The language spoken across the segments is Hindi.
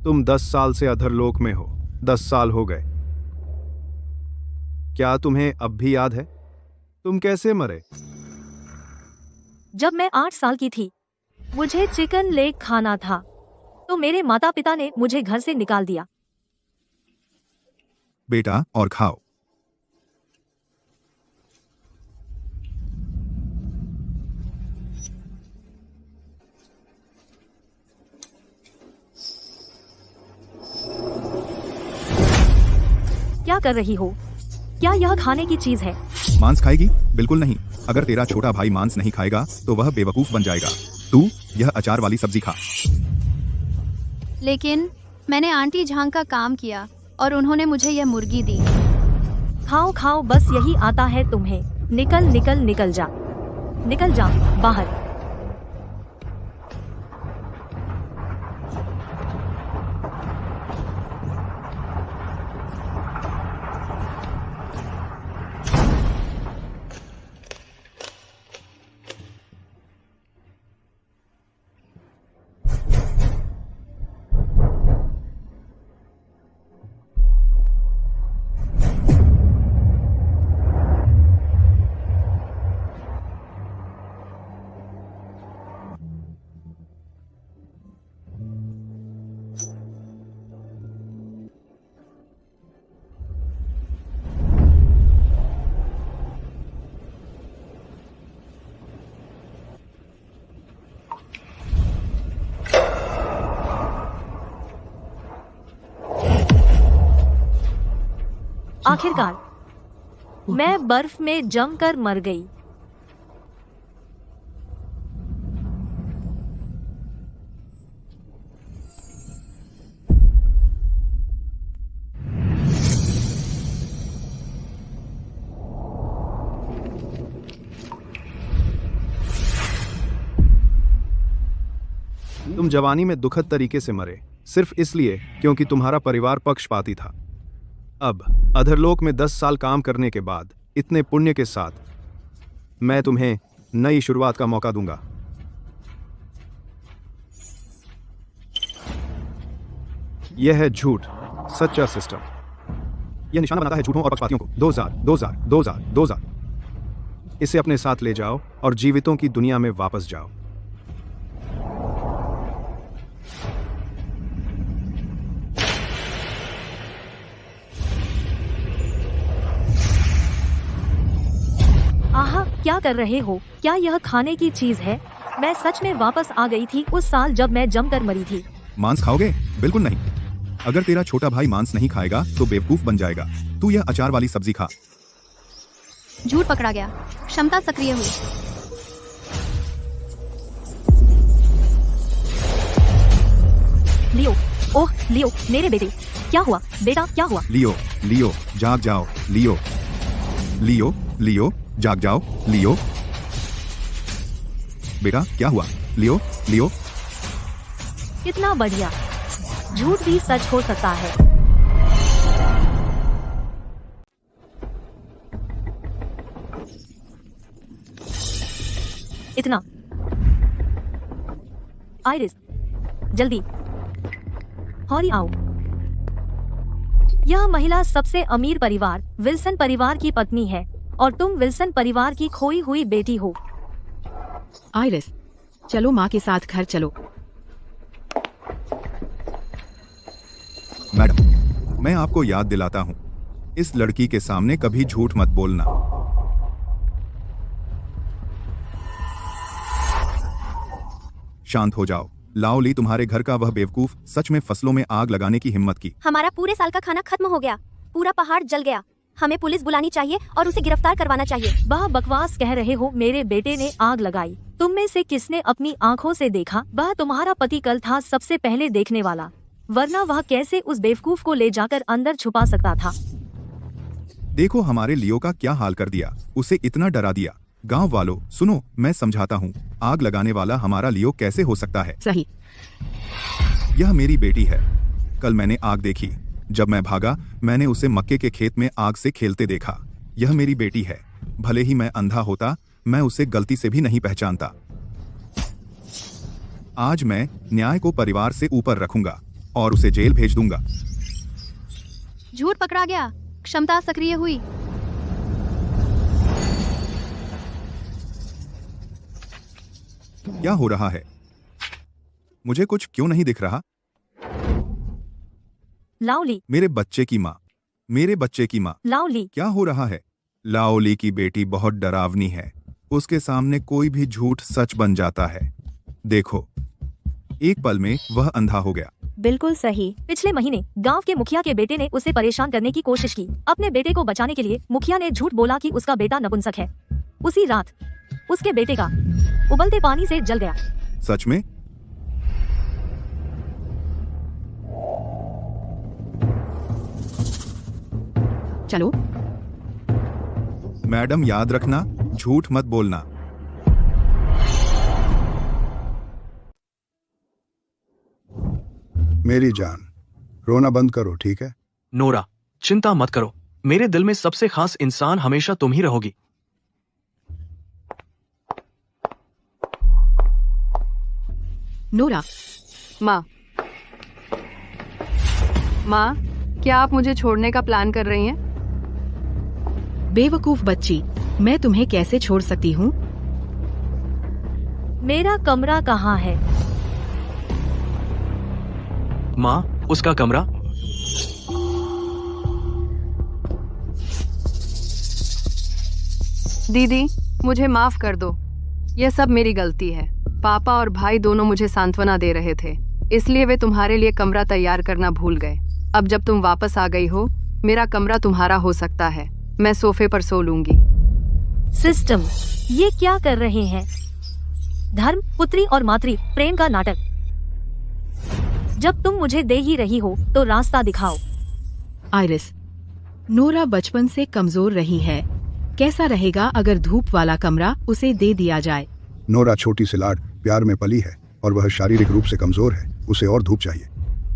तुम 10 साल से अधरलोक में हो। 10 साल हो गए। क्या तुम्हें अब भी याद है तुम कैसे मरे? जब मैं 8 साल की थी, मुझे चिकन लेग खाना था, तो मेरे माता पिता ने मुझे घर से निकाल दिया। बेटा, और खाओ। क्या कर रही हो? क्या यह खाने की चीज है? मांस खाएगी? बिल्कुल नहीं। अगर तेरा छोटा भाई मांस नहीं खाएगा तो वह बेवकूफ बन जाएगा। तू यह अचार वाली सब्जी खा। लेकिन मैंने आंटी झांग का काम किया और उन्होंने मुझे यह मुर्गी दी। खाओ खाओ, बस यही आता है तुम्हें। निकल निकल निकल जा, निकल जा बाहर। आखिरकार मैं बर्फ में जमकर मर गई। तुम जवानी में दुखद तरीके से मरे, सिर्फ इसलिए क्योंकि तुम्हारा परिवार पक्षपाती था। अब अधरलोक में 10 साल काम करने के बाद इतने पुण्य के साथ मैं तुम्हें नई शुरुआत का मौका दूंगा। यह है झूठ, सच्चा सिस्टम। यह निशाना बनाता है झूठों और पक्षपातियों को। 2000, 2000, 2000, 2000। इसे अपने साथ ले जाओ और जीवितों की दुनिया में वापस जाओ। आहा, क्या कर रहे हो? क्या यह खाने की चीज है? मैं सच में वापस आ गई थी उस साल जब मैं जमकर मरी थी। मांस खाओगे? बिल्कुल नहीं। अगर तेरा छोटा भाई मांस नहीं खाएगा तो बेवकूफ बन जाएगा। तू यह अचार वाली सब्जी खा। झूठ पकड़ा गया। क्षमता सक्रिय हुई। लियो, ओह लियो, मेरे बेटे, क्या हुआ? बेटा क्या हुआ? लियो, लियो, जाग जाओ। लियो, लियो, लियो, जाग जाओ। लियो, बेटा क्या हुआ? लियो, लियो। कितना बढ़िया, झूठ भी सच हो सकता है। इतना। आइरिस, जल्दी, हौरी आओ। यह महिला सबसे अमीर परिवार विल्सन परिवार की पत्नी है और तुम विल्सन परिवार की खोई हुई बेटी हो। आइरिस, चलो माँ के साथ घर चलो। मैडम, मैं आपको याद दिलाता हूँ, इस लड़की के सामने कभी झूठ मत बोलना। शांत हो जाओ। लाओली, तुम्हारे घर का वह बेवकूफ सच में फसलों में आग लगाने की हिम्मत की। हमारा पूरे साल का खाना खत्म हो गया। पूरा पहाड़ जल गया। हमें पुलिस बुलानी चाहिए और उसे गिरफ्तार करवाना चाहिए। वह बकवास कह रहे हो। मेरे बेटे ने आग लगाई। तुम में से किसने अपनी आंखों से देखा? वह तुम्हारा पति कल था सबसे पहले देखने वाला, वरना वह कैसे उस बेवकूफ को ले जाकर अंदर छुपा सकता था? देखो हमारे लियो का क्या हाल कर दिया। उसे इतना डरा दिया। गांव वालों सुनो, मैं समझाता हूँ। आग लगाने वाला हमारा लियो कैसे हो सकता है? सही। यह मेरी बेटी है। कल मैंने आग देखी। जब मैं भागा, मैंने उसे मक्के के खेत में आग से खेलते देखा। यह मेरी बेटी है। भले ही मैं अंधा होता, मैं उसे गलती से भी नहीं पहचानता। आज मैं न्याय को परिवार से ऊपर रखूंगा और उसे जेल भेज दूंगा। झूठ पकड़ा गया, क्षमता सक्रिय हुई। क्या हो रहा है? मुझे कुछ क्यों नहीं दिख रहा? लाओली, मेरे बच्चे की माँ, मेरे बच्चे की माँ, लाओली, क्या हो रहा है? लाओली की बेटी बहुत डरावनी है। उसके सामने कोई भी झूठ सच बन जाता है। देखो, एक पल में वह अंधा हो गया। बिल्कुल सही। पिछले महीने गांव के मुखिया के बेटे ने उसे परेशान करने की कोशिश की। अपने बेटे को बचाने के लिए मुखिया ने झूठ बोला कि उसका बेटा नपुंसक है। उसी रात उसके बेटे का उबलते पानी से जल गया। सच में? चलो, मैडम याद रखना, झूठ मत बोलना। मेरी जान, रोना बंद करो, ठीक है? नोरा, चिंता मत करो। मेरे दिल में सबसे खास इंसान हमेशा तुम ही रहोगी। नोरा, माँ, माँ, क्या आप मुझे छोड़ने का प्लान कर रही हैं? बेवकूफ बच्ची, मैं तुम्हें कैसे छोड़ सकती हूँ? मेरा कमरा कहाँ है? माँ, उसका कमरा? दीदी, मुझे माफ कर दो। यह सब मेरी गलती है। पापा और भाई दोनों मुझे सांत्वना दे रहे थे, इसलिए वे तुम्हारे लिए कमरा तैयार करना भूल गए। अब जब तुम वापस आ गई हो, मेरा कमरा तुम्हारा हो सकता है। मैं सोफे पर सो लूंगी। सिस्टम, ये क्या कर रहे हैं? धर्म, पुत्री और मातृ प्रेम का नाटक। जब तुम मुझे दे ही रही हो तो रास्ता दिखाओ। आइरिस, नोरा बचपन से कमजोर रही है। कैसा रहेगा अगर धूप वाला कमरा उसे दे दिया जाए? नोरा छोटी सी लाड प्यार में पली है और वह शारीरिक रूप से कमजोर है। उसे और धूप चाहिए।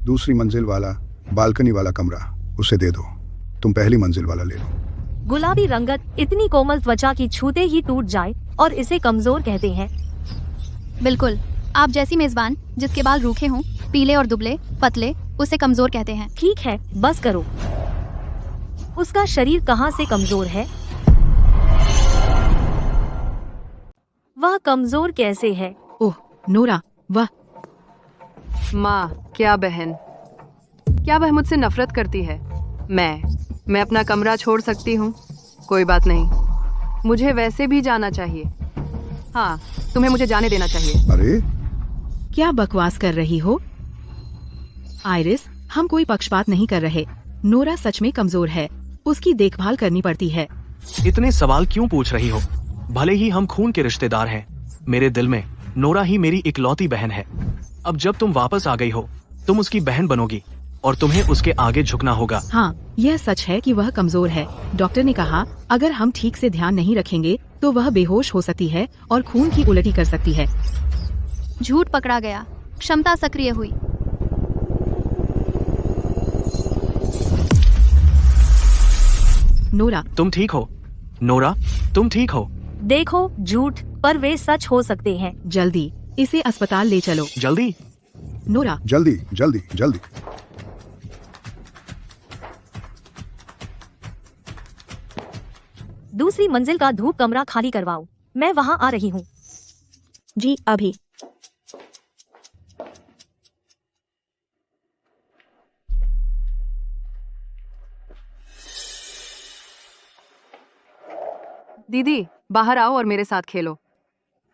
दूसरी मंजिल वाला बालकनी वाला कमरा उसे दे दो। तुम पहली मंजिल वाला ले लो। गुलाबी रंगत इतनी कोमल त्वचा की छूते ही टूट जाए और इसे कमजोर कहते हैं। बिल्कुल, आप जैसी मेजबान जिसके बाल रूखे हों, पीले और दुबले, पतले, उसे कमजोर कहते हैं। ठीक है, बस करो। उसका शरीर कहाँ से कमजोर है? वह कमजोर कैसे है? ओह नोरा, वह माँ, क्या बहन, क्या वह मुझसे नफरत करती है? मैं अपना कमरा छोड़ सकती हूँ। कोई बात नहीं, मुझे वैसे भी जाना चाहिए। हाँ, तुम्हें मुझे जाने देना चाहिए। अरे क्या बकवास कर रही हो? आइरिस, हम कोई पक्षपात नहीं कर रहे। नोरा सच में कमजोर है, उसकी देखभाल करनी पड़ती है। इतने सवाल क्यों पूछ रही हो? भले ही हम खून के रिश्तेदार हैं, मेरे दिल में नोरा ही मेरी इकलौती बहन है। अब जब तुम वापस आ गई हो, तुम उसकी बहन बनोगी और तुम्हें उसके आगे झुकना होगा। हाँ, यह सच है कि वह कमजोर है। डॉक्टर ने कहा अगर हम ठीक से ध्यान नहीं रखेंगे तो वह बेहोश हो सकती है और खून की उल्टी कर सकती है। झूठ पकड़ा गया, क्षमता सक्रिय हुई। नोरा, तुम ठीक हो? नोरा, तुम ठीक हो? देखो, झूठ पर वे सच हो सकते हैं। जल्दी इसे अस्पताल ले चलो। जल्दी। नोरा, जल्दी जल्दी जल्दी। दूसरी मंजिल का धूप कमरा खाली करवाओ। मैं वहाँ आ रही हूँ। जी अभी। दीदी, बाहर आओ और मेरे साथ खेलो।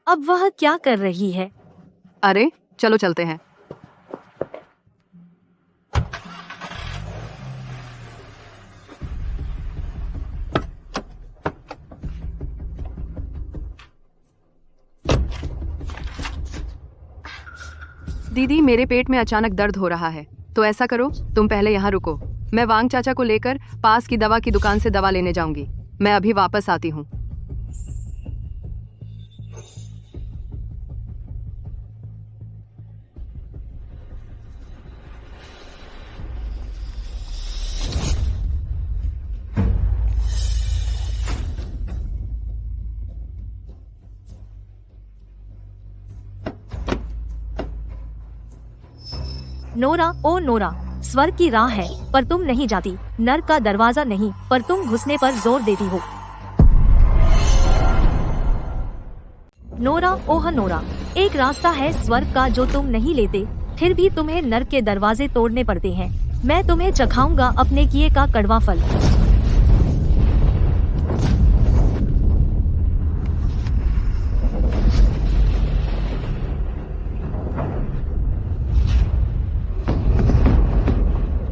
अब वह क्या कर रही है? अरे चलो चलते हैं। दीदी, मेरे पेट में अचानक दर्द हो रहा है, तो ऐसा करो, तुम पहले यहाँ रुको। मैं वांग चाचा को लेकर पास की दवा की दुकान से दवा लेने जाऊंगी। मैं अभी वापस आती हूँ। नोरा, ओ नोरा, स्वर्ग की राह है पर तुम नहीं जाती, नर्क का दरवाजा नहीं पर तुम घुसने पर जोर देती हो। नोरा, ओह नोरा, एक रास्ता है स्वर्ग का जो तुम नहीं लेते, फिर भी तुम्हें नर्क के दरवाजे तोड़ने पड़ते हैं। मैं तुम्हें चखाऊंगा अपने किए का कड़वा फल।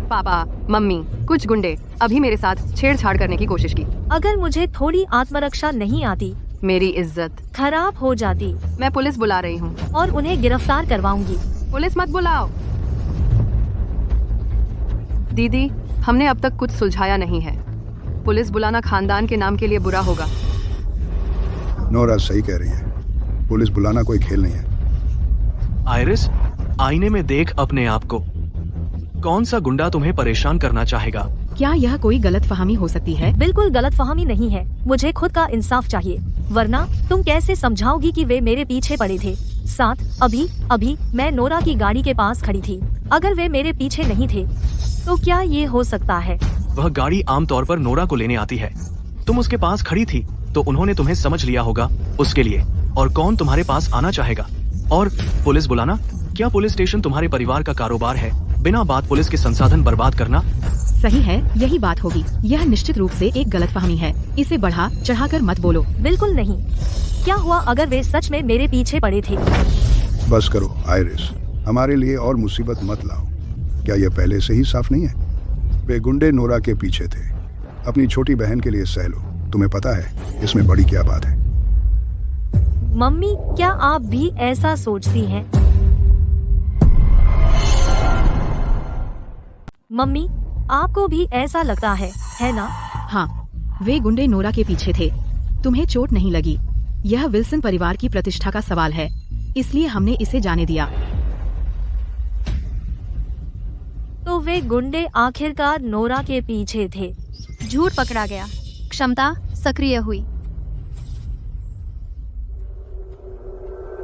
पापा, मम्मी, कुछ गुंडे अभी मेरे साथ छेड़छाड़ करने की कोशिश की। अगर मुझे थोड़ी आत्मरक्षा नहीं आती, मेरी इज्जत खराब हो जाती। मैं पुलिस बुला रही हूँ। और उन्हें गिरफ्तार करवाऊंगी। पुलिस मत बुलाओ। दीदी, हमने अब तक कुछ सुलझाया नहीं है। पुलिस बुलाना खानदान के नाम के लिए बुरा होगा। नोरा सही कह रही है, पुलिस बुलाना कोई खेल नहीं है। आयरिस, आईने में देख अपने आप को। कौन सा गुंडा तुम्हें परेशान करना चाहेगा? क्या यह कोई गलतफहमी हो सकती है? बिल्कुल गलतफहमी नहीं है, मुझे खुद का इंसाफ चाहिए, वरना तुम कैसे समझाओगी कि वे मेरे पीछे पड़े थे। साथ अभी मैं नोरा की गाड़ी के पास खड़ी थी। अगर वे मेरे पीछे नहीं थे तो क्या ये हो सकता है? वह गाड़ी आमतौर पर नोरा को लेने आती है। तुम उसके पास खड़ी थी तो उन्होंने तुम्हें समझ लिया होगा उसके लिए। और कौन तुम्हारे पास आना चाहेगा? और पुलिस बुलाना? क्या पुलिस स्टेशन तुम्हारे परिवार का कारोबार है? बिना बात पुलिस के संसाधन बर्बाद करना? सही है, यही बात होगी। यह निश्चित रूप से एक गलतफहमी है। इसे बढ़ा चढ़ाकर मत बोलो। बिल्कुल नहीं। क्या हुआ अगर वे सच में मेरे पीछे पड़े थे? बस करो आयरिस, हमारे लिए और मुसीबत मत लाओ। क्या यह पहले से ही साफ नहीं है? वे गुंडे नोरा के पीछे थे। अपनी छोटी बहन के लिए सह लो। तुम्हें पता है इसमें बड़ी क्या बात है? मम्मी, क्या आप भी ऐसा सोचती हैं? मम्मी, आपको भी ऐसा लगता है ना? हाँ, वे गुंडे नोरा के पीछे थे। तुम्हें चोट नहीं लगी। यह विल्सन परिवार की प्रतिष्ठा का सवाल है, इसलिए हमने इसे जाने दिया। तो वे गुंडे आखिरकार नोरा के पीछे थे। झूठ पकड़ा गया, क्षमता सक्रिय हुई।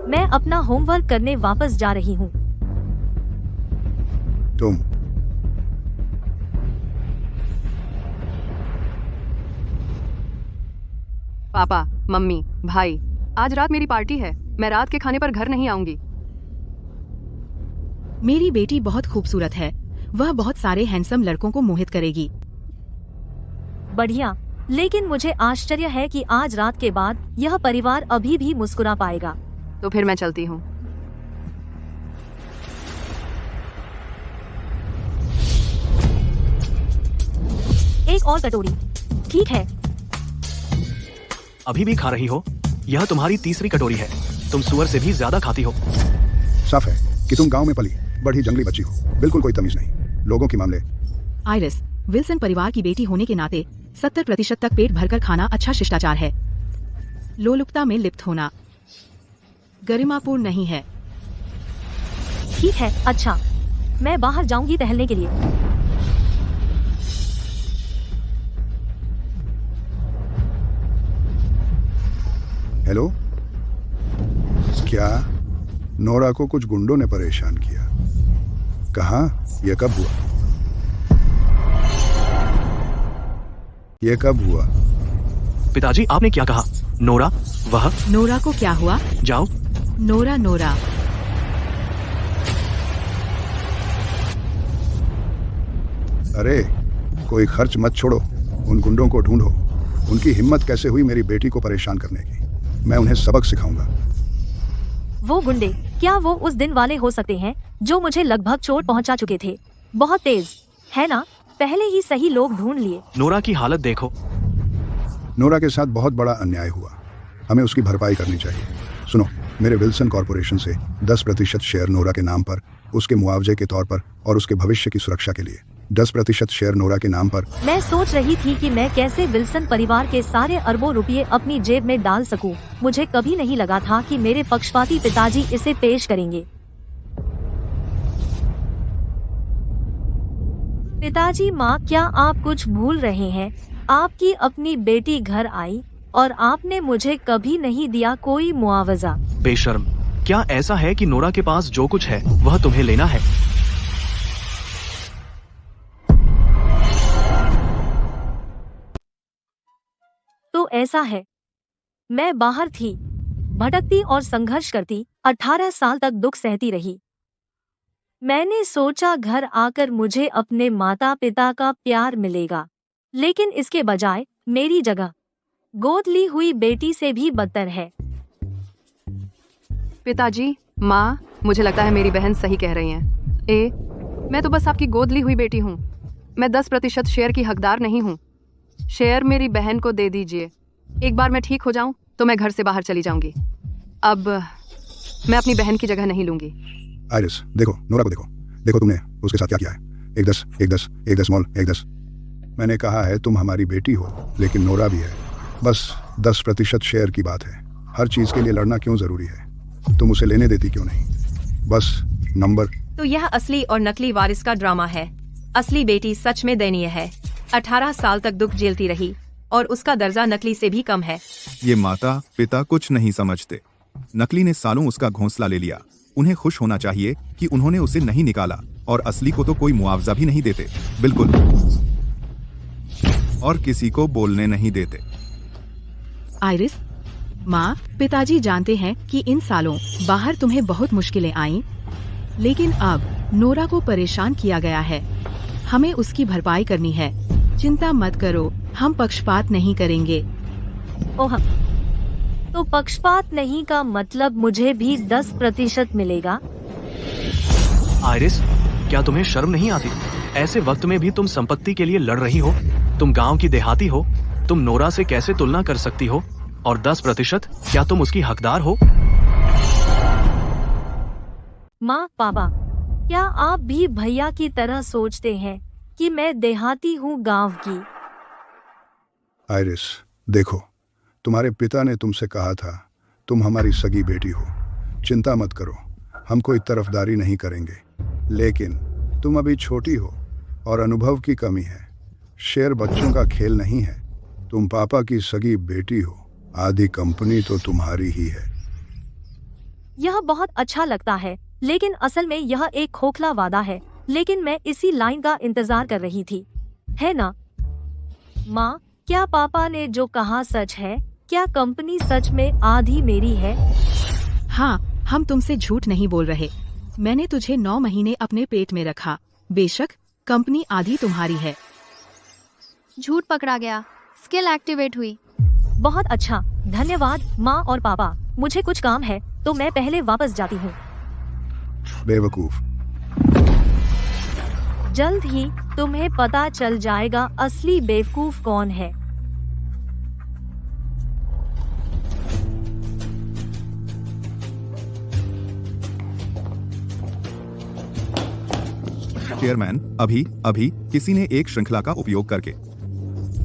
मैं अपना होमवर्क करने वापस जा रही हूँ। तुम पापा, मम्मी, भाई, आज रात मेरी पार्टी है। मैं रात के खाने पर घर नहीं आऊंगी। मेरी बेटी बहुत खूबसूरत है। वह बहुत सारे हैंडसम लड़कों को मोहित करेगी। बढ़िया, लेकिन मुझे आश्चर्य है कि आज रात के बाद यह परिवार अभी भी मुस्कुरा पाएगा। तो फिर मैं चलती हूँ। एक और कटोरी। ठीक है। अभी भी खा रही हो? यह तुम्हारी तीसरी कटोरी है। तुम सुअर से भी ज्यादा खाती हो। साफ है कि तुम गांव में पली बड़ी जंगली बच्ची हो। बिल्कुल कोई तमीज नहीं। लोगों के मामले। आइरिस, विल्सन परिवार की बेटी होने के नाते 70% तक पेट भरकर खाना अच्छा शिष्टाचार है। लोलुपता में लिप्त होना गरिमापूर्ण नहीं है। ठीक है, अच्छा, मैं बाहर जाऊंगी टहलने के लिए। हेलो, क्या नोरा को कुछ गुंडों ने परेशान किया? कहाँ? यह कब हुआ? यह कब हुआ? पिताजी, आपने क्या कहा? नोरा? वह? नोरा को क्या हुआ? जाओ। Nora, Nora. अरे, कोई खर्च मत छोड़ो। उन गुंडों को ढूंढो। उनकी हिम्मत कैसे हुई मेरी बेटी को परेशान करने की? मैं उन्हें सबक सिखाऊंगा। वो गुंडे, क्या वो उस दिन वाले हो सकते हैं जो मुझे लगभग चोट पहुंचा चुके थे? बहुत तेज, है ना? पहले ही सही लोग ढूंढ लिए। नोरा की हालत देखो। नोरा के साथ बहुत बड़ा अन्याय हुआ। हमें उसकी भरपाई करनी चाहिए। सुनो, मेरे विल्सन कॉरपोरेशन से 10% शेयर नोरा के नाम पर, उसके मुआवजे के तौर पर और उसके भविष्य की सुरक्षा के लिए 10% शेयर नोरा के नाम पर। मैं सोच रही थी कि मैं कैसे विल्सन परिवार के सारे अरबों रुपये अपनी जेब में डाल सकूं। मुझे कभी नहीं लगा था कि मेरे पक्षपाती पिताजी इसे पेश करेंगे। पिताजी, माँ, क्या आप कुछ भूल रहे हैं? आपकी अपनी बेटी घर आई और आपने मुझे कभी नहीं दिया कोई मुआवजा। बेशर्म, क्या ऐसा है कि नोरा के पास जो कुछ है वह तुम्हें लेना है? ऐसा है, मैं बाहर थी, भटकती और संघर्ष करती, 18 साल तक दुख सहती रही। मैंने सोचा घर आकर मुझे अपने माता पिता का प्यार मिलेगा, लेकिन इसके बजाय मेरी जगह गोद ली हुई बेटी से भी बदतर है। पिताजी, माँ, मुझे लगता है मेरी बहन सही कह रही हैं। मैं तो बस आपकी गोद ली हुई बेटी हूँ। मैं 10% शेयर की हकदार नहीं हूँ। शेयर मेरी बहन को दे दीजिए। एक बार मैं ठीक हो जाऊँ तो मैं घर से बाहर चली जाऊंगी। अब मैं अपनी बहन की जगह नहीं लूंगी। आइरिस, देखो नोरा को देखो। देखो तुमने उसके साथ क्या किया है। एक दस स्मॉल, एक 10। मैंने कहा है तुम हमारी बेटी हो, लेकिन नोरा भी है। बस 10% शेयर की बात है। हर चीज के लिए लड़ना क्यों जरूरी है? तुम उसे लेने देती क्यों नहीं? बस नंबर। तो यह असली और नकली वारिस का ड्रामा है। असली बेटी सच में दयनीय है। 18 साल तक दुख झेलती रही और उसका दर्जा नकली से भी कम है। ये माता पिता कुछ नहीं समझते। नकली ने सालों उसका घोंसला ले लिया। उन्हें खुश होना चाहिए कि उन्होंने उसे नहीं निकाला, और असली को तो कोई मुआवजा भी नहीं देते, बिल्कुल, और किसी को बोलने नहीं देते। आइरिस, माँ, पिताजी जानते हैं कि इन सालों बाहर तुम्हें बहुत मुश्किलें आईं, लेकिन अब नोरा को परेशान किया गया है। हमें उसकी भरपाई करनी है। चिंता मत करो, हम पक्षपात नहीं करेंगे। ओह, तो पक्षपात नहीं का मतलब मुझे भी 10% मिलेगा? आइरिस, क्या तुम्हें शर्म नहीं आती? ऐसे वक्त में भी तुम संपत्ति के लिए लड़ रही हो। तुम गांव की देहाती हो। तुम नोरा से कैसे तुलना कर सकती हो? और 10%, क्या तुम उसकी हकदार हो? माँ, पापा, क्या आप भी भैया की तरह सोचते हैं कि मैं देहाती हूँ गांव की? आइरिस, देखो, तुम्हारे पिता ने तुमसे कहा था तुम हमारी सगी बेटी हो। चिंता मत करो, हम कोई तरफदारी नहीं करेंगे। लेकिन तुम अभी छोटी हो और अनुभव की कमी है। शेयर बच्चों का खेल नहीं है। तुम पापा की सगी बेटी हो। आधी कंपनी तो तुम्हारी ही है। यह बहुत अच्छा लगता है, लेकिन असल में यह एक खोखला वादा है। लेकिन मैं इसी लाइन का इंतजार कर रही थी, है ना? माँ, क्या पापा ने जो कहा सच है? क्या कंपनी सच में आधी मेरी है? हाँ, हम तुमसे झूठ नहीं बोल रहे। मैंने तुझे 9 महीने अपने पेट में रखा। बेशक कंपनी आधी तुम्हारी है। झूठ पकड़ा गया। स्किल एक्टिवेट हुई। बहुत अच्छा, धन्यवाद माँ और पापा। मुझे कुछ काम है, तो मैं पहले वापस जाती हूँ। बेवकूफ। जल्द ही तुम्हें पता चल जाएगा असली बेवकूफ कौन है। चेयरमैन, अभी किसी ने एक श्रृंखला का उपयोग करके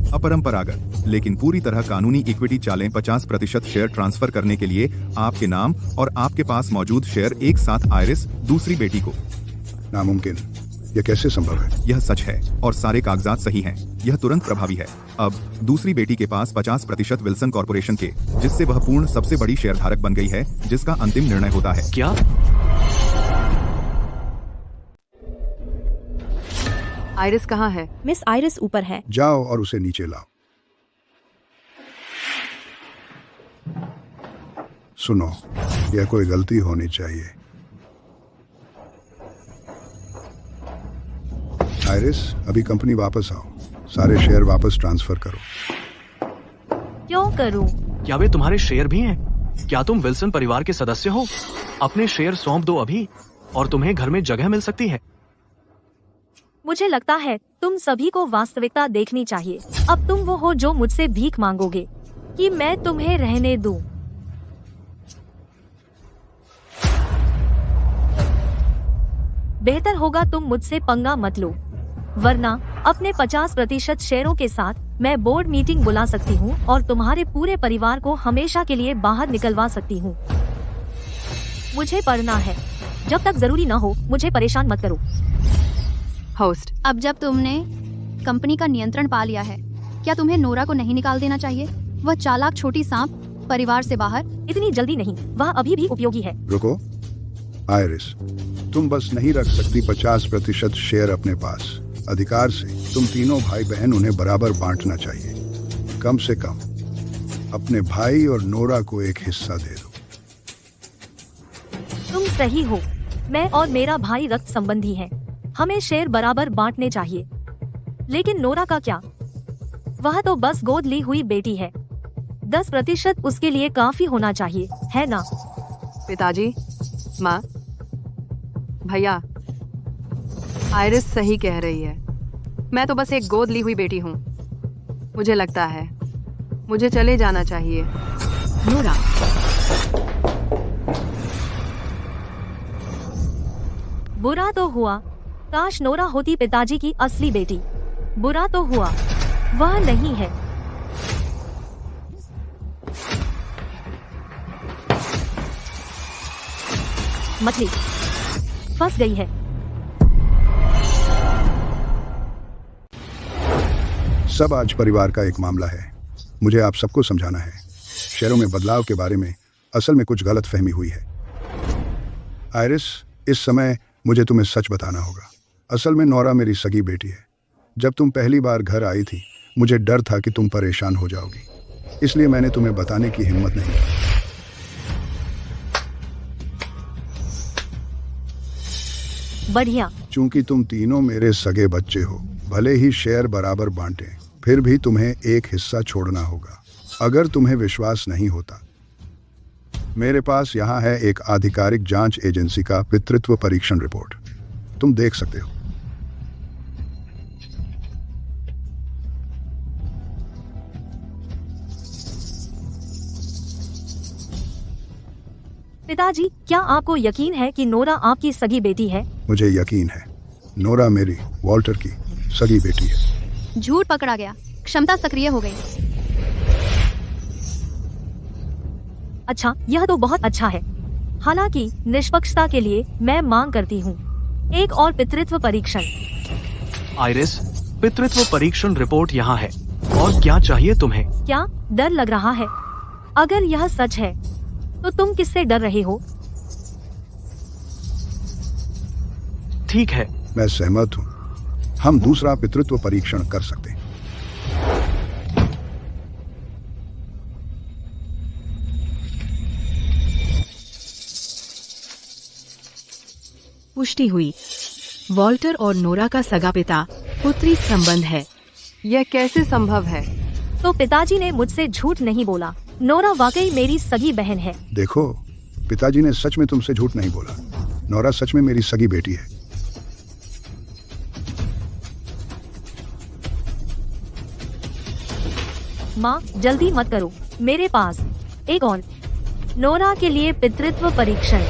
अपरंपरागत लेकिन पूरी तरह कानूनी इक्विटी चालें 50% शेयर ट्रांसफर करने के लिए आपके नाम और आपके पास मौजूद शेयर एक साथ आइरिस, दूसरी बेटी को। नामुमकिन। यह कैसे संभव है? यह सच है और सारे कागजात सही हैं। यह तुरंत प्रभावी है। अब दूसरी बेटी के पास 50% विल्सन कॉर्पोरेशन के, जिससे वह पूर्ण सबसे बड़ी शेयरधारक बन गई है, जिसका अंतिम निर्णय होता है। क्या? आइरिस कहाँ है? मिस आइरिस ऊपर है। जाओ और उसे नीचे लाओ। सुनो, यह कोई गलती होनी चाहिए। आइरिस, अभी कंपनी वापस आओ। सारे शेयर वापस ट्रांसफर करो। क्यों करूं? क्या वे तुम्हारे शेयर भी हैं? क्या तुम विल्सन परिवार के सदस्य हो? अपने शेयर सौंप दो अभी, और तुम्हें घर में जगह मिल सकती है। मुझे लगता है तुम सभी को वास्तविकता देखनी चाहिए। अब तुम वो हो जो मुझसे भीख मांगोगे कि मैं तुम्हें रहने दूं। बेहतर होगा तुम मुझसे पंगा मत लो, वरना अपने 50% शेयरों के साथ मैं बोर्ड मीटिंग बुला सकती हूँ और तुम्हारे पूरे परिवार को हमेशा के लिए बाहर निकलवा सकती हूँ। मुझे पढ़ना है। जब तक जरूरी न हो मुझे परेशान मत करो। होस्ट, अब जब तुमने कंपनी का नियंत्रण पा लिया है, क्या तुम्हें नोरा को नहीं निकाल देना चाहिए? वह चालाक छोटी सांप परिवार से बाहर। इतनी जल्दी नहीं, वह अभी भी उपयोगी है। रुको आइरिस, तुम बस नहीं रख सकती 50% शेयर अपने पास। अधिकार से तुम तीनों भाई बहन उन्हें बराबर बांटना चाहिए, कम से कम। अपने भाई और नोरा को एक हिस्सा दे दो। तुम सही हो, मैं और मेरा भाई रक्त संबंधी हैं। हमें शेयर बराबर बांटने चाहिए। लेकिन नोरा का क्या? वह तो बस गोद ली हुई बेटी है। 10% उसके लिए काफी होना चाहिए, है ना? पिताजी, माँ, भैया, आयरिस सही कह रही है। मैं तो बस एक गोद ली हुई बेटी हूँ। मुझे लगता है मुझे चले जाना चाहिए। नोरा, बुरा तो हुआ। काश नोरा होती पिताजी की असली बेटी। बुरा तो हुआ, वह नहीं है। मछली फंस गई है। सब आज परिवार का एक मामला है। मुझे आप सबको समझाना है। शेयरों में बदलाव के बारे में असल में कुछ गलत फहमी हुई है। आयरिस, इस समय मुझे तुम्हें सच बताना होगा। असल में नोरा मेरी सगी बेटी है। जब तुम पहली बार घर आई थी, मुझे डर था कि तुम परेशान हो जाओगी, इसलिए मैंने तुम्हें बताने की हिम्मत नहीं की। बढ़िया। चूंकि तुम तीनों मेरे सगे बच्चे हो, भले ही शेयर बराबर बांटे, फिर भी तुम्हें एक हिस्सा छोड़ना होगा। अगर तुम्हें विश्वास नहीं होता, मेरे पास यहाँ है एक आधिकारिक जांच एजेंसी का पितृत्व परीक्षण रिपोर्ट। तुम देख सकते हो। पिताजी, क्या आपको यकीन है कि नोरा आपकी सगी बेटी है? मुझे यकीन है। नोरा मेरी वॉल्टर की सगी बेटी है। झूठ पकड़ा गया। क्षमता सक्रिय हो गई। अच्छा, यह तो बहुत अच्छा है। हालांकि निष्पक्षता के लिए मैं मांग करती हूँ एक और पितृत्व परीक्षण। आयरिस, पितृत्व परीक्षण रिपोर्ट यहाँ है। और क्या चाहिए तुम्हें? क्या डर लग रहा है? अगर यह सच है तो तुम किससे डर रहे हो? ठीक है, मैं सहमत हूँ। हम दूसरा पितृत्व परीक्षण कर सकते हैं। पुष्टि हुई। वॉल्टर और नोरा का सगा पिता पुत्री संबंध है। यह कैसे संभव है? तो पिताजी ने मुझसे झूठ नहीं बोला। नोरा वाकई मेरी सगी बहन है। देखो, पिताजी ने सच में तुमसे झूठ नहीं बोला। नोरा सच में मेरी सगी बेटी है। माँ, जल्दी मत करो, मेरे पास एक और नोरा के लिए पितृत्व परीक्षण।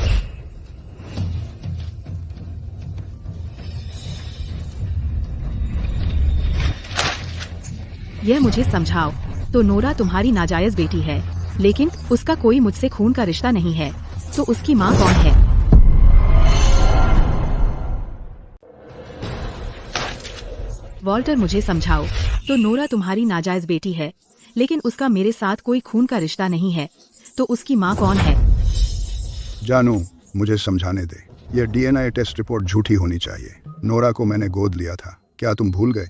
यह मुझे समझाओ। तो नोरा तुम्हारी नाजायज बेटी है, लेकिन उसका कोई मुझसे खून का रिश्ता नहीं है। तो उसकी माँ कौन है? वॉल्टर, मुझे समझाओ। तो नोरा तुम्हारी नाजायज बेटी है, लेकिन उसका मेरे साथ कोई खून का रिश्ता नहीं है। तो उसकी माँ कौन है? जानू, मुझे समझाने दे। यह डीएनए टेस्ट रिपोर्ट झूठी होनी चाहिए। नोरा को मैंने गोद लिया था, क्या तुम भूल गए?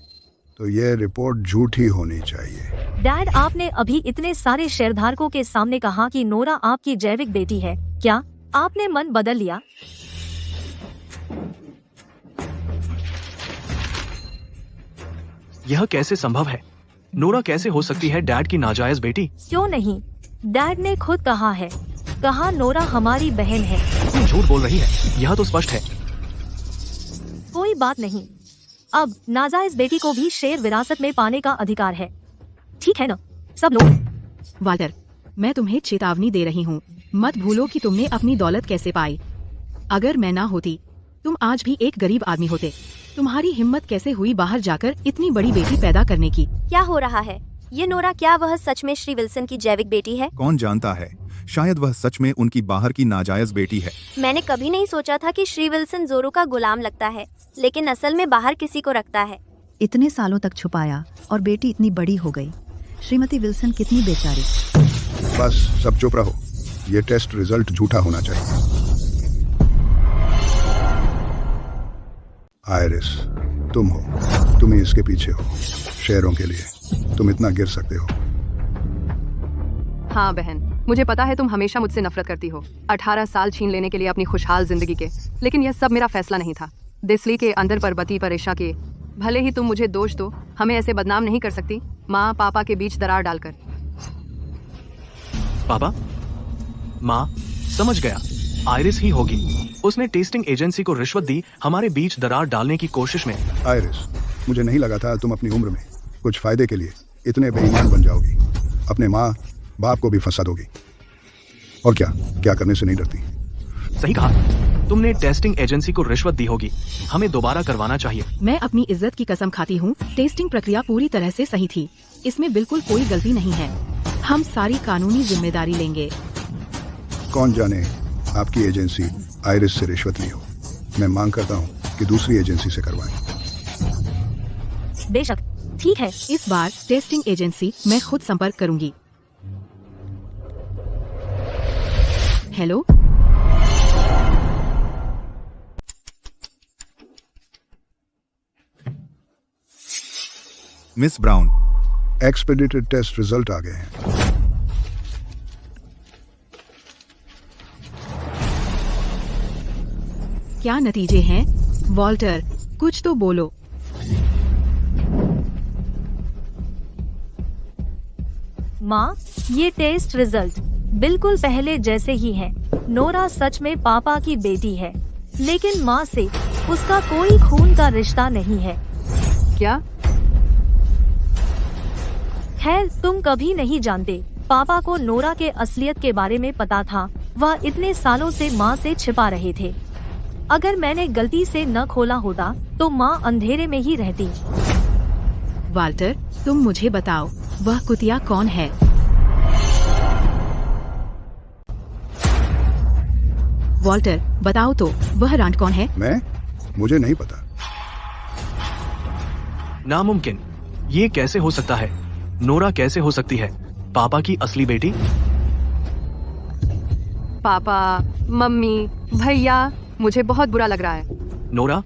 तो यह रिपोर्ट झूठी होनी चाहिए। डैड, आपने अभी इतने सारे शेयरधारकों के सामने कहा कि नोरा आपकी जैविक बेटी है। क्या आपने मन बदल लिया? यह कैसे संभव है? नोरा कैसे हो सकती है डैड की नाजायज बेटी? क्यों नहीं, डैड ने खुद कहा है। कहा नोरा हमारी बहन है। तुम झूठ बोल रही है, यह तो स्पष्ट है। कोई बात नहीं, अब नाजायज बेटी को भी शेयर विरासत में पाने का अधिकार है। ठीक है ना सब लोग? वॉल्टर, मैं तुम्हें चेतावनी दे रही हूँ। मत भूलो कि तुमने अपनी दौलत कैसे पाई। अगर मैं ना होती, तुम आज भी एक गरीब आदमी होते। तुम्हारी हिम्मत कैसे हुई बाहर जाकर इतनी बड़ी बेटी पैदा करने की? क्या हो रहा है? ये नोरा, क्या वह सच में श्री विल्सन की जैविक बेटी है? कौन जानता है, शायद वह सच में उनकी बाहर की नाजायज बेटी है। मैंने कभी नहीं सोचा था कि श्री विल्सन जोरो का गुलाम लगता है, लेकिन असल में बाहर किसी को रखता है। इतने सालों तक छुपाया और बेटी इतनी बड़ी हो गई। श्रीमती विल्सन कितनी बेचारी। बस सब चुप रहो। ये टेस्ट रिजल्ट झूठा होना चाहिए। आयरिस, तुम हो, तुम ही इसके पीछे हो। शेयरों के लिए तुम इतना गिर सकते हो। हाँ बहन, मुझे पता है तुम हमेशा मुझसे नफरत करती हो, 18 साल छीन लेने के लिए अपनी खुशहाल जिंदगी के, लेकिन यह सब मेरा फैसला नहीं था। दिसली के अंदर परबती परेशा के, भले ही तुम मुझे दोष दो, हमें ऐसे बदनाम नहीं कर सकती माँ पापा के बीच दरार डालकर। पापा, माँ, समझ गया, आयरिस ही होगी। उसने टेस्टिंग एजेंसी को रिश्वत दी हमारे बीच दरार डालने की कोशिश में। आयरिस, मुझे नहीं लगा था तुम अपनी उम्र में कुछ फायदे के लिए इतने बेईमान बन जाओगी, अपने माँ बाप को भी फंसा दोगी, और क्या करने से नहीं डरती। सही कहा, तुमने टेस्टिंग एजेंसी को रिश्वत दी होगी, हमें दोबारा करवाना चाहिए। मैं अपनी इज्जत की कसम खाती हूँ, टेस्टिंग प्रक्रिया पूरी तरह से सही थी, इसमें बिल्कुल कोई गलती नहीं है। हम सारी कानूनी जिम्मेदारी लेंगे। कौन जाने आपकी एजेंसी आयरिस से रिश्वत ली हो। मैं मांग करता हूँ कि दूसरी एजेंसी से करवाएं। बेशक, ठीक है। इस बार टेस्टिंग एजेंसी मैं खुद संपर्क करूंगी। Hello, miss Brown, expedited test result आ गए हैं। क्या नतीजे हैं? वॉल्टर, कुछ तो बोलो। माँ, ये टेस्ट रिजल्ट बिल्कुल पहले जैसे ही है। नोरा सच में पापा की बेटी है, लेकिन माँ से उसका कोई खून का रिश्ता नहीं है। क्या? खैर, तुम कभी नहीं जानते। पापा को नोरा के असलियत के बारे में पता था, वह इतने सालों से माँ से छिपा रहे थे। अगर मैंने गलती से न खोला होता तो माँ अंधेरे में ही रहती। वाल्टर, तुम मुझे बताओ, वह कुतिया कौन है? वॉल्टर, बताओ तो, वह रांट कौन है? मुझे नहीं पता। नामुमकिन, ये कैसे हो सकता है? नोरा कैसे हो सकती है पापा की असली बेटी? पापा, मम्मी, भैया, मुझे बहुत बुरा लग रहा है। नोरा,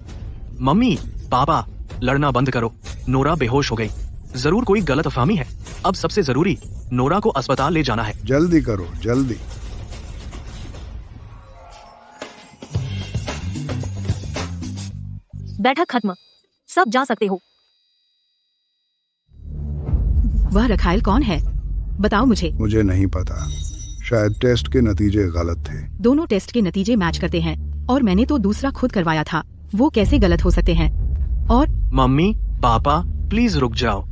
मम्मी, पापा, लड़ना बंद करो। नोरा बेहोश हो गई, जरूर कोई गलतफहमी है। अब सबसे जरूरी नोरा को अस्पताल ले जाना है। जल्दी करो, जल्दी। बैठक खत्म, सब जा सकते हो। वह रखाइल कौन है? बताओ मुझे। मुझे नहीं पता, शायद टेस्ट के नतीजे गलत थे। दोनों टेस्ट के नतीजे मैच करते हैं, और मैंने तो दूसरा खुद करवाया था, वो कैसे गलत हो सकते हैं? और मम्मी, पापा, प्लीज रुक जाओ,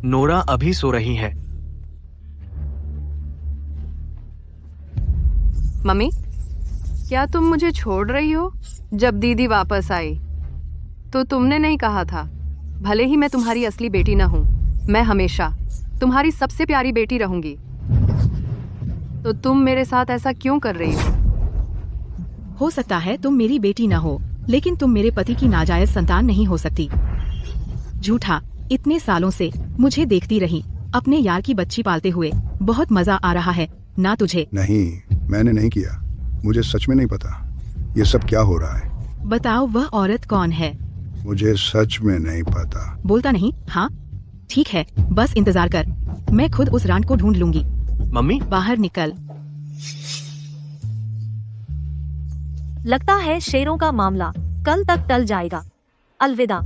नोरा अभी सो रही है। मम्मी, क्या तुम मुझे छोड़ रही हो? जब दीदी वापस आई तो तुमने नहीं कहा था, भले ही मैं तुम्हारी असली बेटी न हूँ, मैं हमेशा तुम्हारी सबसे प्यारी बेटी रहूंगी। तो तुम मेरे साथ ऐसा क्यों कर रही हो? सकता है तुम मेरी बेटी न हो, लेकिन तुम मेरे पति की नाजायज संतान नहीं हो सकती। झूठा, इतने सालों से मुझे देखती रही, अपने यार की बच्ची पालते हुए। बहुत मजा आ रहा है ना तुझे? नहीं, मैंने नहीं किया, मुझे सच में नहीं पता ये सब क्या हो रहा है। बताओ, वह औरत कौन है? मुझे सच में नहीं पता। बोलता नहीं? हाँ ठीक है, बस इंतजार कर, मैं खुद उस रांट को ढूंढ लूंगी। मम्मी, बाहर निकल। लगता है शेरों का मामला कल तक टल जाएगा। अलविदा।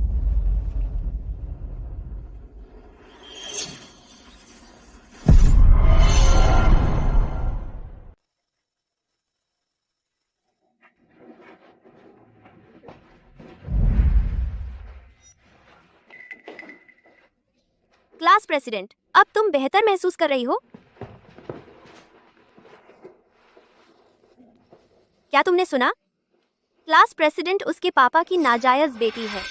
क्लास प्रेसिडेंट, अब तुम बेहतर महसूस कर रही हो? क्या तुमने सुना? क्लास प्रेसिडेंट उसके पापा की नाजायज बेटी है।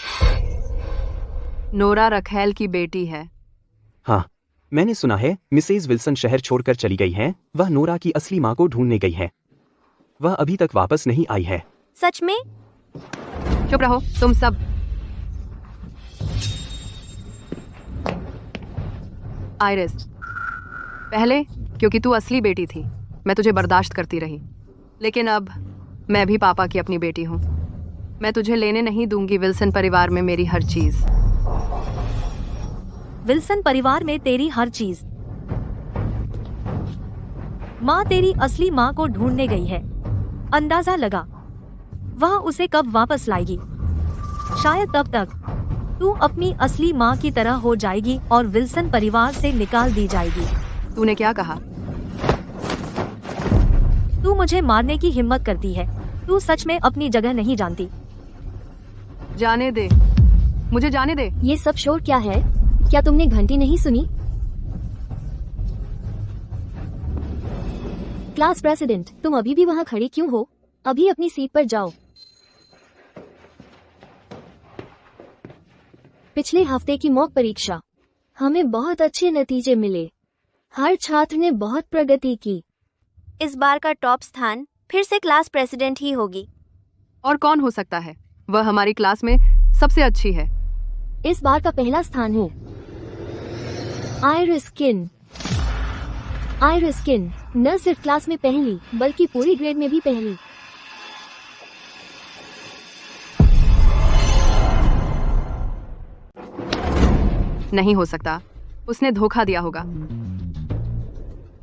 नोरा रखैल की बेटी है। हाँ, मैंने सुना है मिसेज विल्सन शहर छोड़कर चली गई हैं। वह नोरा की असली माँ को ढूंढने गई हैं। वह अभी तक वापस नहीं आई है। सच में? चुप रहो तुम सब। आयरिस, पहले क्योंकि तू असली बेटी थी, मैं तुझे बर्दाश्त करती रही, लेकिन अब मैं भी पापा की अपनी बेटी हूँ। मैं तुझे लेने नहीं दूंगी विल्सन परिवार में मेरी हर चीज। विल्सन परिवार में तेरी हर चीज? माँ तेरी असली माँ को ढूंढने गई है। अंदाजा लगा वह उसे कब वापस लाएगी। शायद तब तक तू अपनी असली माँ की तरह हो जाएगी और विल्सन परिवार से निकाल दी जाएगी। तूने क्या कहा? तू मुझे मारने की हिम्मत करती है। तू सच में अपनी जगह नहीं जानती। जाने दे, मुझे जाने दे। ये सब शोर क्या है? क्या तुमने घंटी नहीं सुनी? क्लास प्रेसिडेंट, तुम अभी भी वहाँ खड़ी क्यों हो? अभी अपनी सीट पर जाओ। पिछले हफ्ते की मॉक परीक्षा, हमें बहुत अच्छे नतीजे मिले। हर छात्र ने बहुत प्रगति की। इस बार का टॉप स्थान फिर से क्लास प्रेसिडेंट ही होगी। और कौन हो सकता है? वह हमारी क्लास में सबसे अच्छी है। इस बार का पहला स्थान है आइरिस किन। आइरिस किन न सिर्फ क्लास में पहली बल्कि पूरी ग्रेड में भी पहली। नहीं हो सकता, उसने धोखा दिया होगा।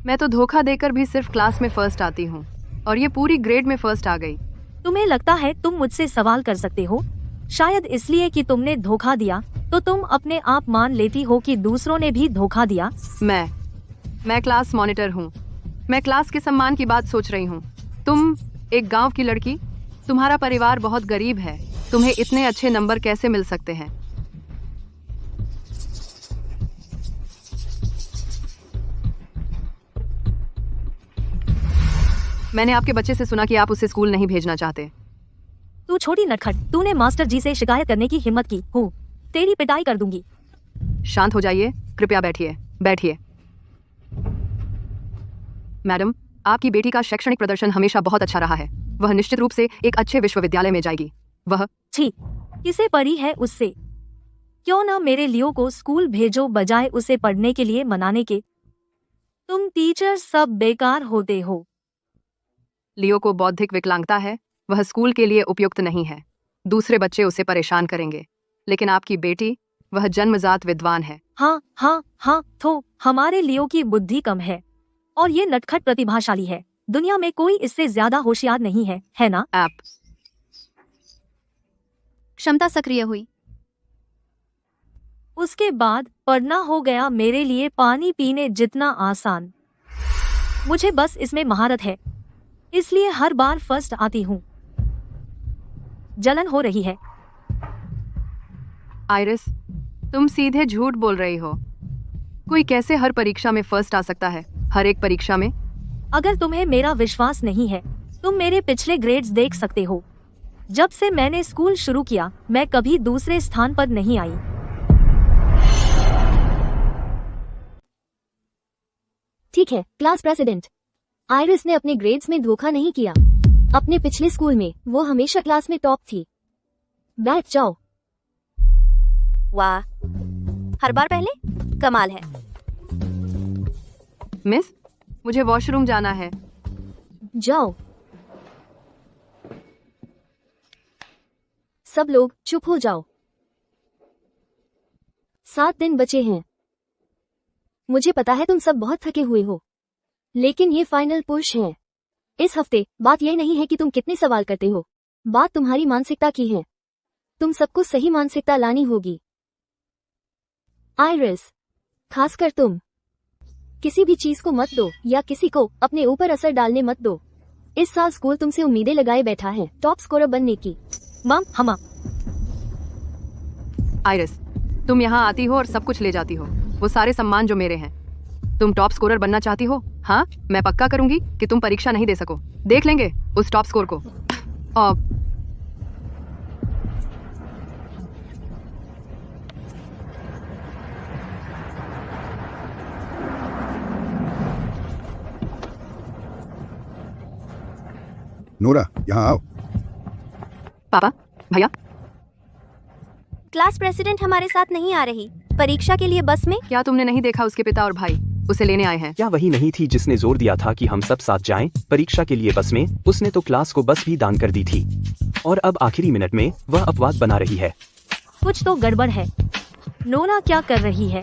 मैं तो धोखा देकर भी सिर्फ क्लास में फर्स्ट आती हूँ और ये पूरी ग्रेड में फर्स्ट आ गई। तुम्हें लगता है तुम मुझसे सवाल कर सकते हो? शायद इसलिए कि तुमने धोखा दिया तो तुम अपने आप मान लेती हो कि दूसरों ने भी धोखा दिया। मैं क्लास मॉनिटर हूँ। मैं क्लास के सम्मान की बात सोच रही हूँ। तुम एक गांव की लड़की, तुम्हारा परिवार बहुत गरीब है, तुम्हें इतने अच्छे नंबर कैसे मिल सकते हैं? मैंने आपके बच्चे से सुना कि आप उसे स्कूल नहीं भेजना चाहते। तू छोटी नटखट, तूने मास्टर जी से शिकायत करने की हिम्मत की। हूँ तेरी पिटाई कर दूंगी। शांत हो जाइए, कृपया बैठिए। बैठिए। मैडम, आपकी बेटी का शैक्षणिक प्रदर्शन हमेशा बहुत अच्छा रहा है। वह निश्चित रूप से एक अच्छे विश्वविद्यालय में जाएगी। वह छी, किसे पड़ी है उससे? क्यों ना मेरे लियो को स्कूल भेजो बजाय उसे पढ़ने के लिए मनाने के। तुम टीचर सब बेकार होते हो। लियो को बौद्धिक विकलांगता है, वह स्कूल के लिए उपयुक्त नहीं है। दूसरे बच्चे उसे परेशान करेंगे, लेकिन आपकी बेटी, वह जन्मजात विद्वान है। हाँ, तो हमारे लियो की बुद्धि कम है और ये नटखट प्रतिभाशाली है। दुनिया में कोई इससे ज्यादा होशियार नहीं है ना? आप क्षमता सक्रिय हुई। उसके बाद पढ़ना हो गया मेरे लिए पानी पीने जितना आसान। मुझे बस इसमें महारत है, इसलिए हर बार फर्स्ट आती हूँ। जलन हो रही है। आइरिस, तुम सीधे झूठ बोल रही हो। कोई कैसे हर परीक्षा में फर्स्ट आ सकता है? हर एक परीक्षा में? अगर तुम्हें मेरा विश्वास नहीं है, तुम मेरे पिछले ग्रेड्स देख सकते हो। जब से मैंने स्कूल शुरू किया, मैं कभी दूसरे स्थान पर नहीं आई। ठीक है, क्लास प्रेसिडेंट, आइरिस ने अपने ग्रेड्स में धोखा नहीं किया। अपने पिछले स्कूल में वो हमेशा क्लास में टॉप थी। बैठ जाओ। वाह, हर बार पहले? कमाल है। मिस, मुझे वॉशरूम जाना है। जाओ। सब लोग चुप हो जाओ। 7 दिन बचे हैं। मुझे पता है तुम सब बहुत थके हुए हो, लेकिन ये फाइनल पुश है। इस हफ्ते बात यह नहीं है कि तुम कितने सवाल करते हो, बात तुम्हारी मानसिकता की है। तुम सबको सही मानसिकता लानी होगी। आइरिस, खासकर तुम, किसी भी चीज को मत दो या किसी को अपने ऊपर असर डालने मत दो। इस साल स्कूल तुमसे उम्मीदें लगाए बैठा है टॉप स्कोरर बनने की। मम, आइरिस, तुम यहाँ आती हो और सब कुछ ले जाती हो, वो सारे सम्मान जो मेरे हैं। तुम टॉप स्कोरर बनना चाहती हो? हाँ, मैं पक्का करूंगी कि तुम परीक्षा नहीं दे सको। देख लेंगे उस टॉप स्कोर को। नोरा, यहाँ आओ। पापा, भैया। क्लास प्रेसिडेंट हमारे साथ नहीं आ रही परीक्षा के लिए बस में। क्या तुमने नहीं देखा उसके पिता और भाई उसे लेने आए हैं? क्या वही नहीं थी जिसने जोर दिया था कि हम सब साथ जाएं परीक्षा के लिए बस में? उसने तो क्लास को बस भी दान कर दी थी और अब आखिरी मिनट में वह अपवाद बना रही है। कुछ तो गड़बड़ है। नोरा क्या कर रही है?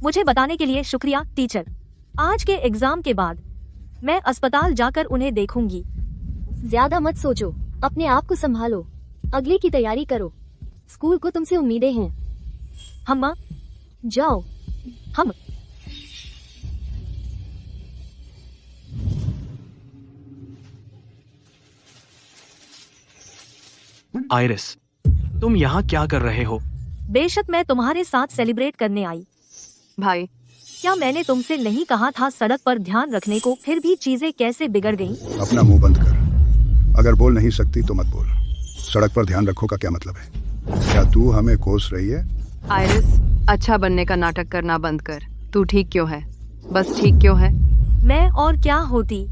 मुझे बताने के लिए शुक्रिया टीचर। आज के एग्जाम के बाद मैं अस्पताल जाकर उन्हें देखूंगी। ज्यादा मत सोचो, अपने आप को संभालो, अगले की तैयारी करो। स्कूल को तुमसे उम्मीदें हैं। हम जाओ। हम आइरिस, तुम यहाँ क्या कर रहे हो? बेशक मैं तुम्हारे साथ सेलिब्रेट करने आई। भाई, क्या मैंने तुमसे नहीं कहा था सड़क पर ध्यान रखने को? फिर भी चीजें कैसे बिगड़ गईं? अपना मुंह बंद कर। अगर बोल नहीं सकती तो मत बोल। सड़क पर ध्यान रखो का क्या मतलब है? क्या तू हमें कोस रही है? आइरिस, अच्छा बनने का नाटक करना बंद कर। तू ठीक क्यों है? बस ठीक क्यों है? मैं और क्या होती?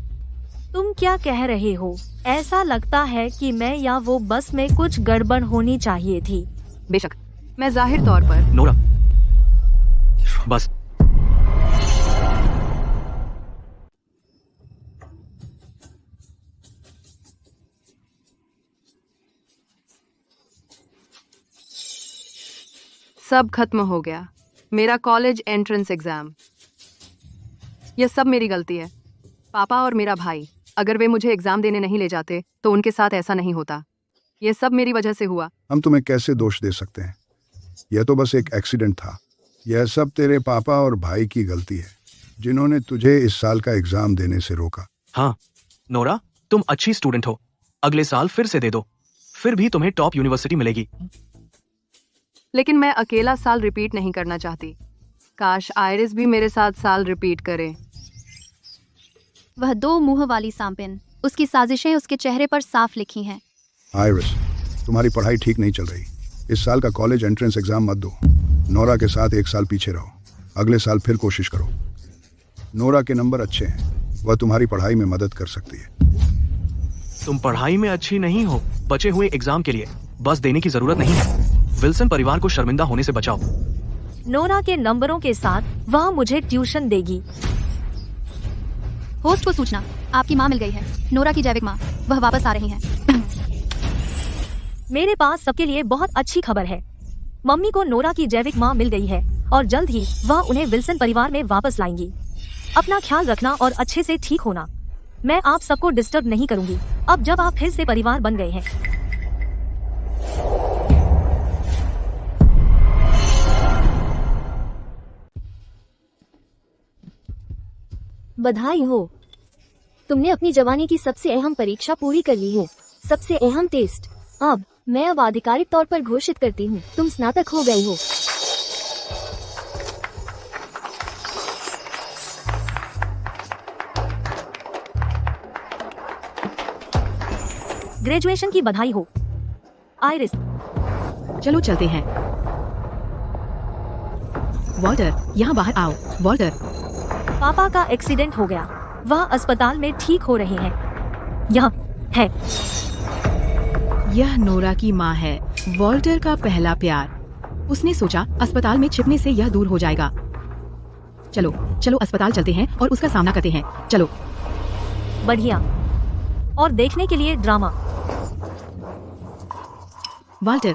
तुम क्या कह रहे हो? ऐसा लगता है कि मैं या वो बस में कुछ गड़बड़ होनी चाहिए थी। बेशक, मैं जाहिर तौर पर। नोरा, बस। सब खत्म हो गया। मेरा कॉलेज एंट्रेंस एग्जाम। यह सब मेरी गलती है। पापा और मेरा भाई, अगर वे मुझे एग्जाम देने नहीं ले जाते तो उनके साथ ऐसा नहीं होता। यह सब मेरी वजह से हुआ। हम तुम्हें कैसे दोष दे सकते हैं? यह तो बस एक एक्सीडेंट था। यह सब तेरे पापा और भाई की गलती है, जिन्होंने तुझे इस साल का एग्जाम देने से रोका। हाँ नोरा, तुम अच्छी स्टूडेंट हो। अगले साल फिर से दे दो, फिर भी तुम्हें टॉप यूनिवर्सिटी मिलेगी। लेकिन मैं अकेला साल रिपीट नहीं करना चाहती। काश आइरिस भी मेरे साथ साल रिपीट करे। वह दो मुंह वाली सांपिन, उसकी साजिशें उसके चेहरे पर साफ लिखी हैं। आइरिस, तुम्हारी पढ़ाई ठीक नहीं चल रही। इस साल का कॉलेज एंट्रेंस एग्जाम मत दो। नोरा के साथ एक साल पीछे रहो। अगले साल फिर कोशिश करो। नोरा के नंबर अच्छे हैं, वह तुम्हारी पढ़ाई में मदद कर सकती है। तुम पढ़ाई में अच्छी नहीं हो। बचे हुए एग्जाम के लिए बस देने की जरूरत नहीं है। विल्सन परिवार को शर्मिंदा होने से बचाओ। नोरा के नंबरों के साथ वह मुझे ट्यूशन देगी। होस्ट को सूचना, आपकी माँ मिल गई है। नोरा की जैविक माँ, वह वापस आ रही हैं। मेरे पास सबके लिए बहुत अच्छी खबर है। मम्मी को नोरा की जैविक माँ मिल गई है और जल्द ही वह उन्हें विल्सन परिवार में वापस लाएंगी। अपना ख्याल रखना और अच्छे से ठीक होना। मैं आप सबको डिस्टर्ब नहीं करूंगी अब जब आप फिर से परिवार बन गए हैं। बधाई हो, तुमने अपनी जवानी की सबसे अहम परीक्षा पूरी कर ली है, सबसे अहम टेस्ट। अब मैं आधिकारिक तौर पर घोषित करती हूँ, तुम स्नातक हो गए हो। ग्रेजुएशन की बधाई हो आइरिस। चलो चलते हैं। वॉल्टर, यहाँ बाहर आओ। वॉल्टर, पापा का एक्सीडेंट हो गया, वह अस्पताल में ठीक हो रहे हैं। यह है। यह नोरा की माँ है, वॉल्टर का पहला प्यार। उसने सोचा अस्पताल में छिपने से यह दूर हो जाएगा। चलो चलो अस्पताल चलते हैं और उसका सामना करते हैं। चलो। बढ़िया। और देखने के लिए ड्रामा। वॉल्टर,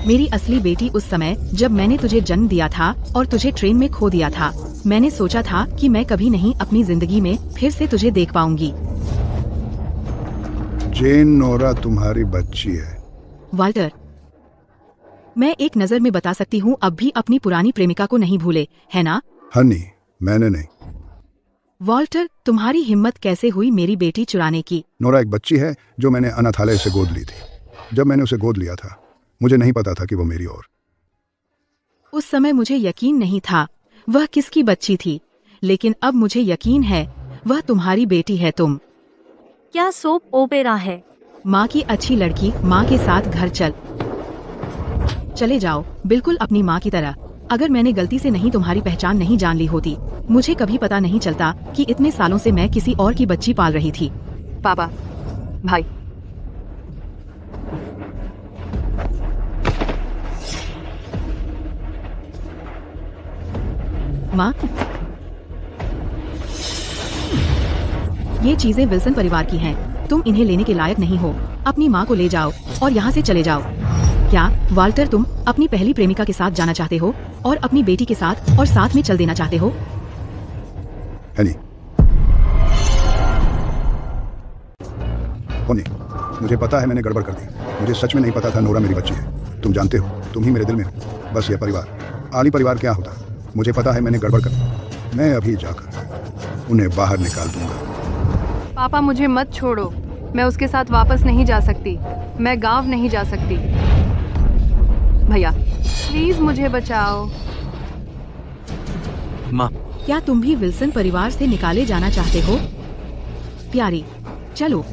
मेरी असली बेटी, उस समय जब मैंने तुझे जन्म दिया था और तुझे ट्रेन में खो दिया था, मैंने सोचा था कि मैं कभी नहीं अपनी जिंदगी में फिर से तुझे देख पाऊंगी। जेन, नोरा तुम्हारी बच्ची है। वॉल्टर, मैं एक नजर में बता सकती हूँ, अब भी अपनी पुरानी प्रेमिका को नहीं भूले, है ना? हनी, मैंने नहीं। वॉल्टर, तुम्हारी हिम्मत कैसे हुई मेरी बेटी चुराने की? नोरा एक बच्ची है जो मैंने अनाथालय से गोद ली थी। जब मैंने उसे गोद लिया था, मुझे नहीं पता था कि वो मेरी और। उस समय मुझे यकीन नहीं था वह किसकी बच्ची थी, लेकिन अब मुझे यकीन है वह तुम्हारी बेटी है। तुम क्या सोप ओपेरा है? माँ की अच्छी लड़की, माँ के साथ घर चले जाओ, बिल्कुल अपनी माँ की तरह। अगर मैंने गलती से नहीं तुम्हारी पहचान नहीं जान ली होती, मुझे कभी पता नहीं चलता कि इतने सालों से मैं किसी और की बच्ची पाल रही थी। पापा, भाई, माँ, ये चीजें विल्सन परिवार की हैं। तुम इन्हें लेने के लायक नहीं हो। अपनी माँ को ले जाओ और यहाँ से चले जाओ। क्या वाल्टर, तुम अपनी पहली प्रेमिका के साथ जाना चाहते हो और अपनी बेटी के साथ और साथ में चल देना चाहते हो? हनी, होनी, मुझे पता है मैंने गड़बड़ कर दी। मुझे सच में नहीं पता था नोरा मेरी बच्ची है। तुम जानते हो, तुम ही मेरे दिल में हो। बस ये परिवार, आली परिवार क्या होता है, मुझे पता है मैंने गड़बड़ कर दी। मैं अभी जाकर उन्हें बाहर निकाल दूंगा। पापा मुझे मत छोड़ो, मैं उसके साथ वापस नहीं जा सकती। मैं गांव नहीं जा सकती। भैया प्लीज मुझे बचाओ। माँ, क्या तुम भी विल्सन परिवार से निकाले जाना चाहते हो? प्यारी, चलो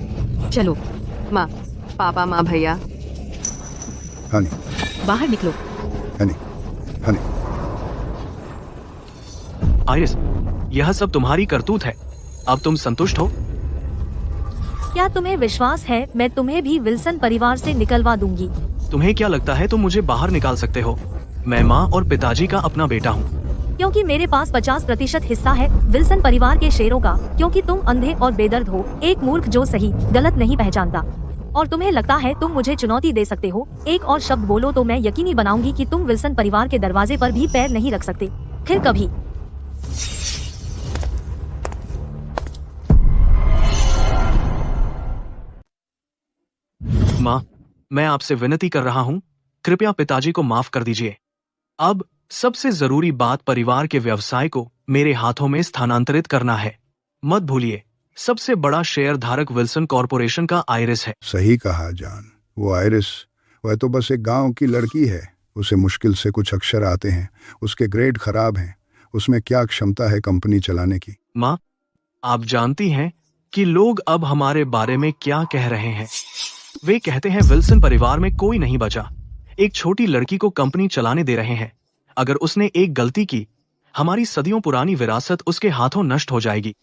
चलो। माँ, पापा, माँ, भैया। हनी, बाहर निकलो। हनी, हनी। आइरिस, यह सब तुम्हारी करतूत है। अब तुम संतुष्ट हो? क्या तुम्हें विश्वास है मैं तुम्हें भी विल्सन परिवार से निकलवा दूंगी? तुम्हें क्या लगता है तुम मुझे बाहर निकाल सकते हो? मैं माँ और पिताजी का अपना बेटा हूँ। क्योंकि मेरे पास 50% हिस्सा है विल्सन परिवार के शेयरों का। क्योंकि तुम अंधे और बेदर्द हो, एक मूर्ख जो सही गलत नहीं पहचानता। और तुम्हें लगता है तुम मुझे चुनौती दे सकते हो। एक और शब्द बोलो तो मैं यकीनी बनाऊंगी कि तुम विल्सन परिवार के दरवाजे पर भी पैर नहीं रख सकते फिर कभी। माँ, मैं आपसे विनती कर रहा हूँ, कृपया पिताजी को माफ कर दीजिए। अब सबसे जरूरी बात परिवार के व्यवसाय को मेरे हाथों में स्थानांतरित करना है। मत भूलिए, सबसे बड़ा शेयर धारक विल्सन कॉरपोरेशन का आइरिस है। सही कहा जान, वो आइरिस, वह तो बस एक गांव की लड़की है। उसे मुश्किल से कुछ अक्षर आते हैं, उसके ग्रेड खराब हैं। उसमें क्या क्षमता है कंपनी चलाने की? माँ, आप जानती हैं कि लोग अब हमारे बारे में क्या कह रहे हैं। वे कहते हैं विल्सन परिवार में कोई नहीं बचा, एक छोटी लड़की को कंपनी चलाने दे रहे हैं। अगर उसने एक गलती की, हमारी सदियों पुरानी विरासत उसके हाथों नष्ट हो जाएगी।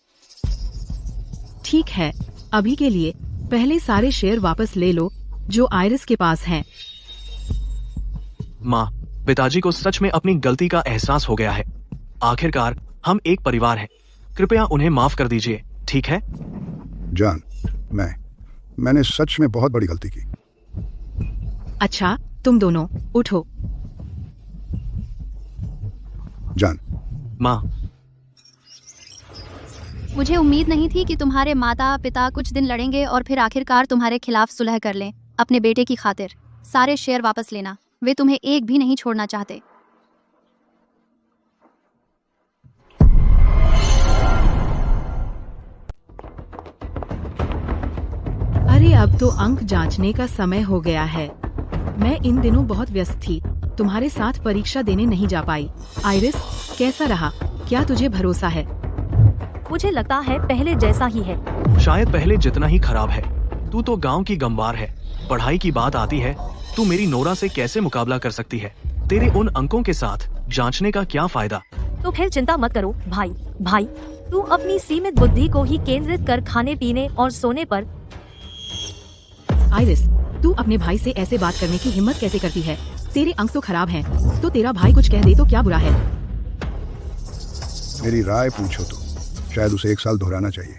ठीक है, अभी के लिए पहले सारे शेयर वापस ले लो जो आइरिस के पास हैं। माँ, पिताजी को सच में अपनी गलती का एहसास हो गया है। आखिरकार हम एक परिवार हैं। कृपया उन्हें माफ कर दीजिए, ठीक है? जान, मैंने सच में बहुत बड़ी गलती की। अच्छा, तुम दोनों उठो। जान। माँ, मुझे उम्मीद नहीं थी कि तुम्हारे माता पिता कुछ दिन लड़ेंगे और फिर आखिरकार तुम्हारे खिलाफ सुलह कर लें। अपने बेटे की खातिर सारे शेयर वापस लेना, वे तुम्हें एक भी नहीं छोड़ना चाहते। अरे अब तो अंक जांचने का समय हो गया है। मैं इन दिनों बहुत व्यस्त थी, तुम्हारे साथ परीक्षा देने नहीं जा पाई। आइरिस, कैसा रहा? क्या तुझे भरोसा है? मुझे लगता है पहले जैसा ही है। शायद पहले जितना ही खराब है। तू तो गांव की गंवार है। पढ़ाई की बात आती है, तू मेरी नोरा से कैसे मुकाबला कर सकती है? तेरे उन अंकों के साथ जांचने का क्या फायदा? तो फिर चिंता मत करो भाई, तू अपनी सीमित बुद्धि को ही केंद्रित कर खाने पीने और सोने पर। आइरिस, तू अपने भाई से ऐसे बात करने की हिम्मत कैसे करती है? तेरे अंक तो खराब हैं, तो तेरा भाई कुछ कह दे तो क्या बुरा है? मेरी राय पूछो तो शायद उसे 1 साल दोहराना चाहिए।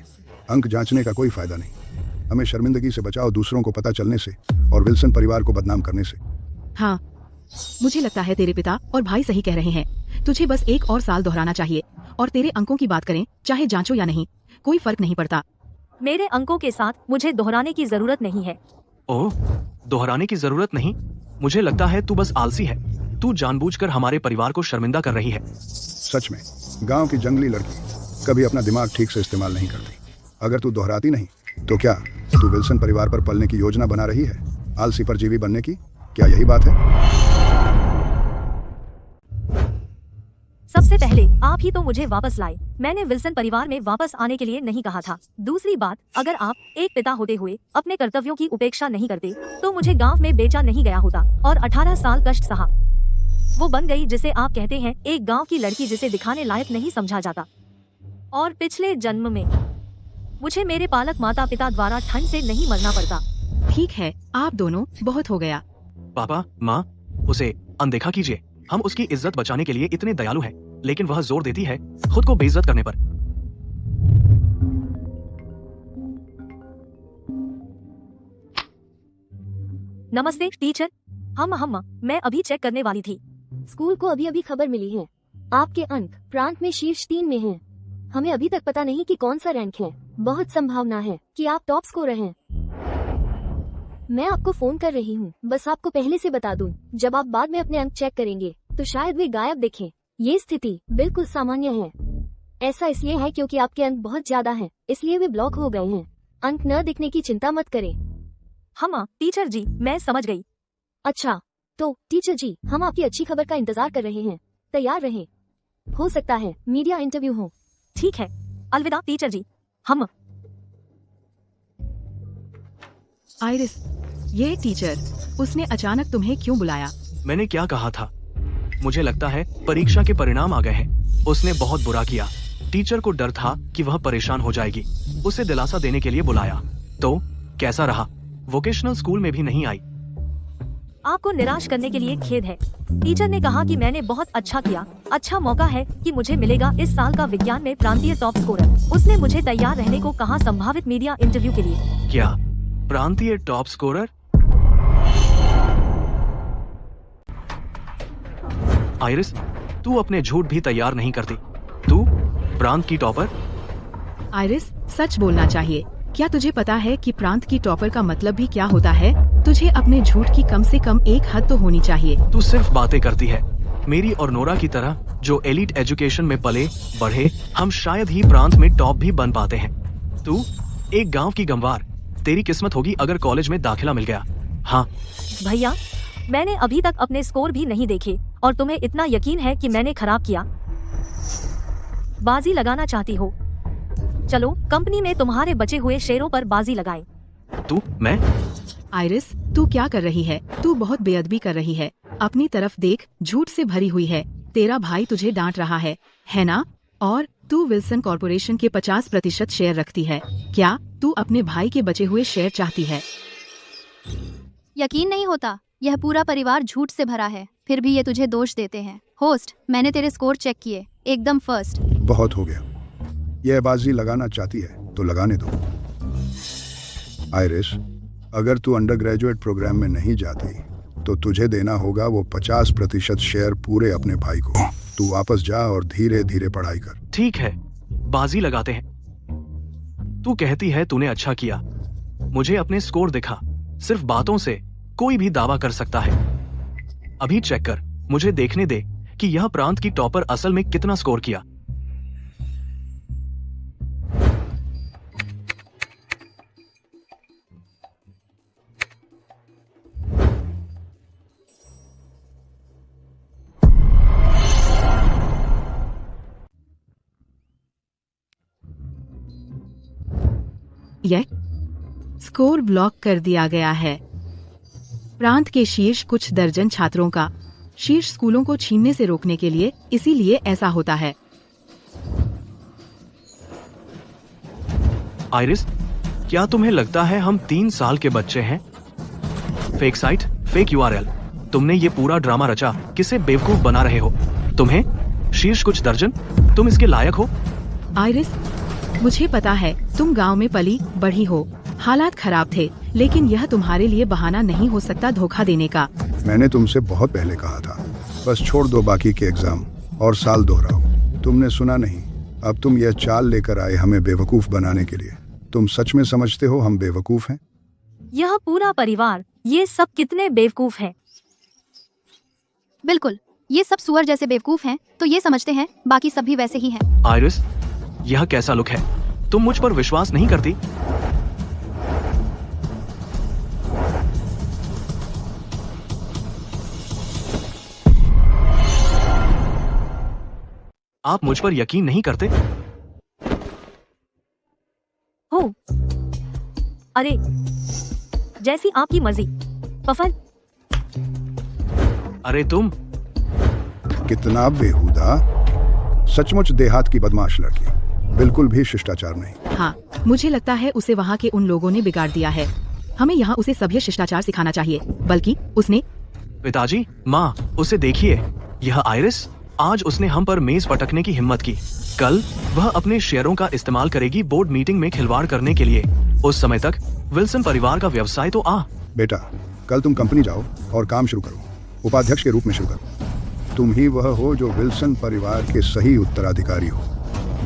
अंक जांचने का कोई फायदा नहीं। हमें शर्मिंदगी से बचाओ, दूसरों को पता चलने से और विल्सन परिवार को बदनाम करने से। हाँ, मुझे लगता है तेरे पिता और भाई सही कह रहे हैं। तुझे बस 1 और साल दोहराना चाहिए। और तेरे अंकों की बात करें, चाहे जांचो या नहीं, कोई फर्क नहीं पड़ता। मेरे अंकों के साथ मुझे दोहराने की जरूरत नहीं है। ओह, दोहराने की जरूरत नहीं? मुझे लगता है तू बस आलसी है। तू जानबूझकर हमारे परिवार को शर्मिंदा कर रही है। सच में, गांव की जंगली लड़की कभी अपना दिमाग ठीक से इस्तेमाल नहीं करती। अगर तू दोहराती नहीं तो क्या तू विल्सन परिवार पर पलने की योजना बना रही है? आलसी परजीवी बनने की? क्या यही बात है? सबसे पहले आप ही तो मुझे वापस लाए। मैंने विल्सन परिवार में वापस आने के लिए नहीं कहा था। दूसरी बात, अगर आप एक पिता होते हुए अपने कर्तव्यों की उपेक्षा नहीं करते तो मुझे गांव में बेचा नहीं गया होता और 18 साल कष्ट सहा। वो बन गई जिसे आप कहते हैं एक गांव की लड़की जिसे दिखाने लायक नहीं समझा जाता। और पिछले जन्म में मुझे मेरे पालक माता पिता द्वारा ठंड से नहीं मरना पड़ता। ठीक है, आप दोनों बहुत हो गया। पापा, माँ, उसे अनदेखा कीजिए। हम उसकी इज्जत बचाने के लिए इतने दयालु हैं, लेकिन वह जोर देती है खुद को बेइज्जत करने पर। नमस्ते टीचर। हम मैं अभी चेक करने वाली थी। स्कूल को अभी अभी खबर मिली है, आपके अंक प्रांत में शीर्ष 3 में हैं। हमें अभी तक पता नहीं कि कौन सा रैंक है। बहुत संभावना है कि आप टॉप स्कोरर हैं। मैं आपको फोन कर रही हूँ, बस आपको पहले से बता दूं, जब आप बाद में अपने अंक चेक करेंगे तो शायद वे गायब दिखें। ये स्थिति बिल्कुल सामान्य है। ऐसा इसलिए है क्योंकि आपके अंक बहुत ज्यादा हैं, इसलिए वे ब्लॉक हो गए हैं। अंक न दिखने की चिंता मत करें। हम टीचर जी, मैं समझ गई। अच्छा, तो टीचर जी, हम आपकी अच्छी खबर का इंतजार कर रहे हैं। तैयार रहें, हो सकता है मीडिया इंटरव्यू हो। ठीक है, अलविदा टीचर जी। हम आइरिस, ये टीचर, उसने अचानक तुम्हें क्यों बुलाया? मैंने क्या कहा था? मुझे लगता है परीक्षा के परिणाम आ गए हैं। उसने बहुत बुरा किया। टीचर को डर था कि वह परेशान हो जाएगी। उसे दिलासा देने के लिए बुलाया। तो कैसा रहा? वोकेशनल स्कूल में भी नहीं आई। आपको निराश करने के लिए खेद है। टीचर ने कहा कि मैंने बहुत अच्छा किया। अच्छा मौका है कि मुझे मिलेगा इस साल का विज्ञान में प्रांतीय टॉप स्कोरर। उसने मुझे तैयार रहने को कहा संभावित मीडिया इंटरव्यू के लिए। क्या प्रांतीय टॉप स्कोरर? आइरिस, तू अपने झूठ भी तैयार नहीं करती। तू प्रांत की टॉपर? आइरिस, सच बोलना चाहिए। क्या तुझे पता है कि प्रांत की टॉपर का मतलब भी क्या होता है? तुझे अपने झूठ की कम से कम एक हद तो होनी चाहिए। तू सिर्फ बातें करती है। मेरी और नोरा की तरह जो एलिट एजुकेशन में पले बढ़े, हम शायद ही प्रांत में टॉप भी बन पाते हैं। तू एक गांव की गंवार। तेरी किस्मत होगी अगर कॉलेज में दाखिला मिल गया। हाँ भैया, मैंने अभी तक अपने स्कोर भी नहीं देखे और तुम्हें इतना यकीन है कि मैंने खराब किया। बाजी लगाना चाहती हो? चलो कंपनी में तुम्हारे बचे हुए शेयरों पर बाजी लगाएं। तू? मैं? आइरिस, तू क्या कर रही है? तू बहुत बेअदबी कर रही है। अपनी तरफ देख, झूठ से भरी हुई है। तेरा भाई तुझे डांट रहा है ना? और तू विल्सन कॉर्पोरेशन के 50% शेयर रखती है। क्या तू अपने भाई के बचे हुए शेयर चाहती है? यकीन नहीं होता, यह पूरा परिवार झूठ से भरा है, फिर भी ये तुझे दोष देते हैं। होस्ट, मैंने तेरे स्कोर चेक किए, एकदम फर्स्ट। बहुत हो गया। यह बाजी लगाना चाहती है तो लगाने दो। आइरिस, अगर तू अंडर ग्रेजुएट प्रोग्राम में नहीं जाती तो तुझे देना होगा वो 50% शेयर पूरे अपने भाई को। तू वापस जा और धीरे धीरे पढ़ाई कर। ठीक है, बाजी लगाते हैं। तू कहती है तूने अच्छा किया। मुझे अपने स्कोर दिखा। सिर्फ बातों से कोई भी दावा कर सकता है। अभी चेक कर, मुझे देखने दे कि यह प्रांत की टॉपर असल में कितना स्कोर किया। यह स्कोर ब्लॉक कर दिया गया है। प्रांत के शीर्ष कुछ दर्जन छात्रों का शीर्ष स्कूलों को छीनने से रोकने के लिए, इसीलिए ऐसा होता है। आइरिस, क्या तुम्हें लगता है हम 3 साल के बच्चे हैं? Fake site, fake URL। तुमने ये पूरा ड्रामा रचा। किसे बेवकूफ बना रहे हो? तुम्हें शीर्ष कुछ दर्जन? तुम इसके लायक हो? आइरिस, मुझे पता है तुम गांव में पली बढ़ी हो। हालात खराब थे, लेकिन यह तुम्हारे लिए बहाना नहीं हो सकता धोखा देने का। मैंने तुमसे बहुत पहले कहा था, बस छोड़ दो बाकी के एग्जाम और साल दोहराओ। तुमने सुना नहीं। अब तुम यह चाल लेकर आए हमें बेवकूफ बनाने के लिए। तुम सच में समझते हो हम बेवकूफ हैं? यह पूरा परिवार, ये सब कितने बेवकूफ हैं। बिल्कुल, ये सब सुअर जैसे बेवकूफ हैं, तो ये समझते हैं बाकी सब भी वैसे ही हैं। आइरिस, यह कैसा लुक है? तुम मुझ पर विश्वास नहीं करती? आप मुझ पर यकीन नहीं करते? हो, अरे जैसी आपकी मर्जी। पफर, अरे तुम कितना बेहुदा। सचमुच देहात की बदमाश लड़की, बिल्कुल भी शिष्टाचार नहीं। हाँ, मुझे लगता है उसे वहाँ के उन लोगों ने बिगाड़ दिया है। हमें यहाँ उसे सभ्य शिष्टाचार सिखाना चाहिए, बल्कि उसने। पिताजी, माँ, उसे देखिए। यह आइरिस, आज उसने हम पर मेज पटकने की हिम्मत की। कल वह अपने शेयरों का इस्तेमाल करेगी बोर्ड मीटिंग में खिलवाड़ करने के लिए। उस समय तक विल्सन परिवार का व्यवसाय तो बेटा, कल तुम कंपनी जाओ और काम शुरू करो, उपाध्यक्ष के रूप में शुरू करो। तुम ही वह हो जो विल्सन परिवार के सही उत्तराधिकारी हो।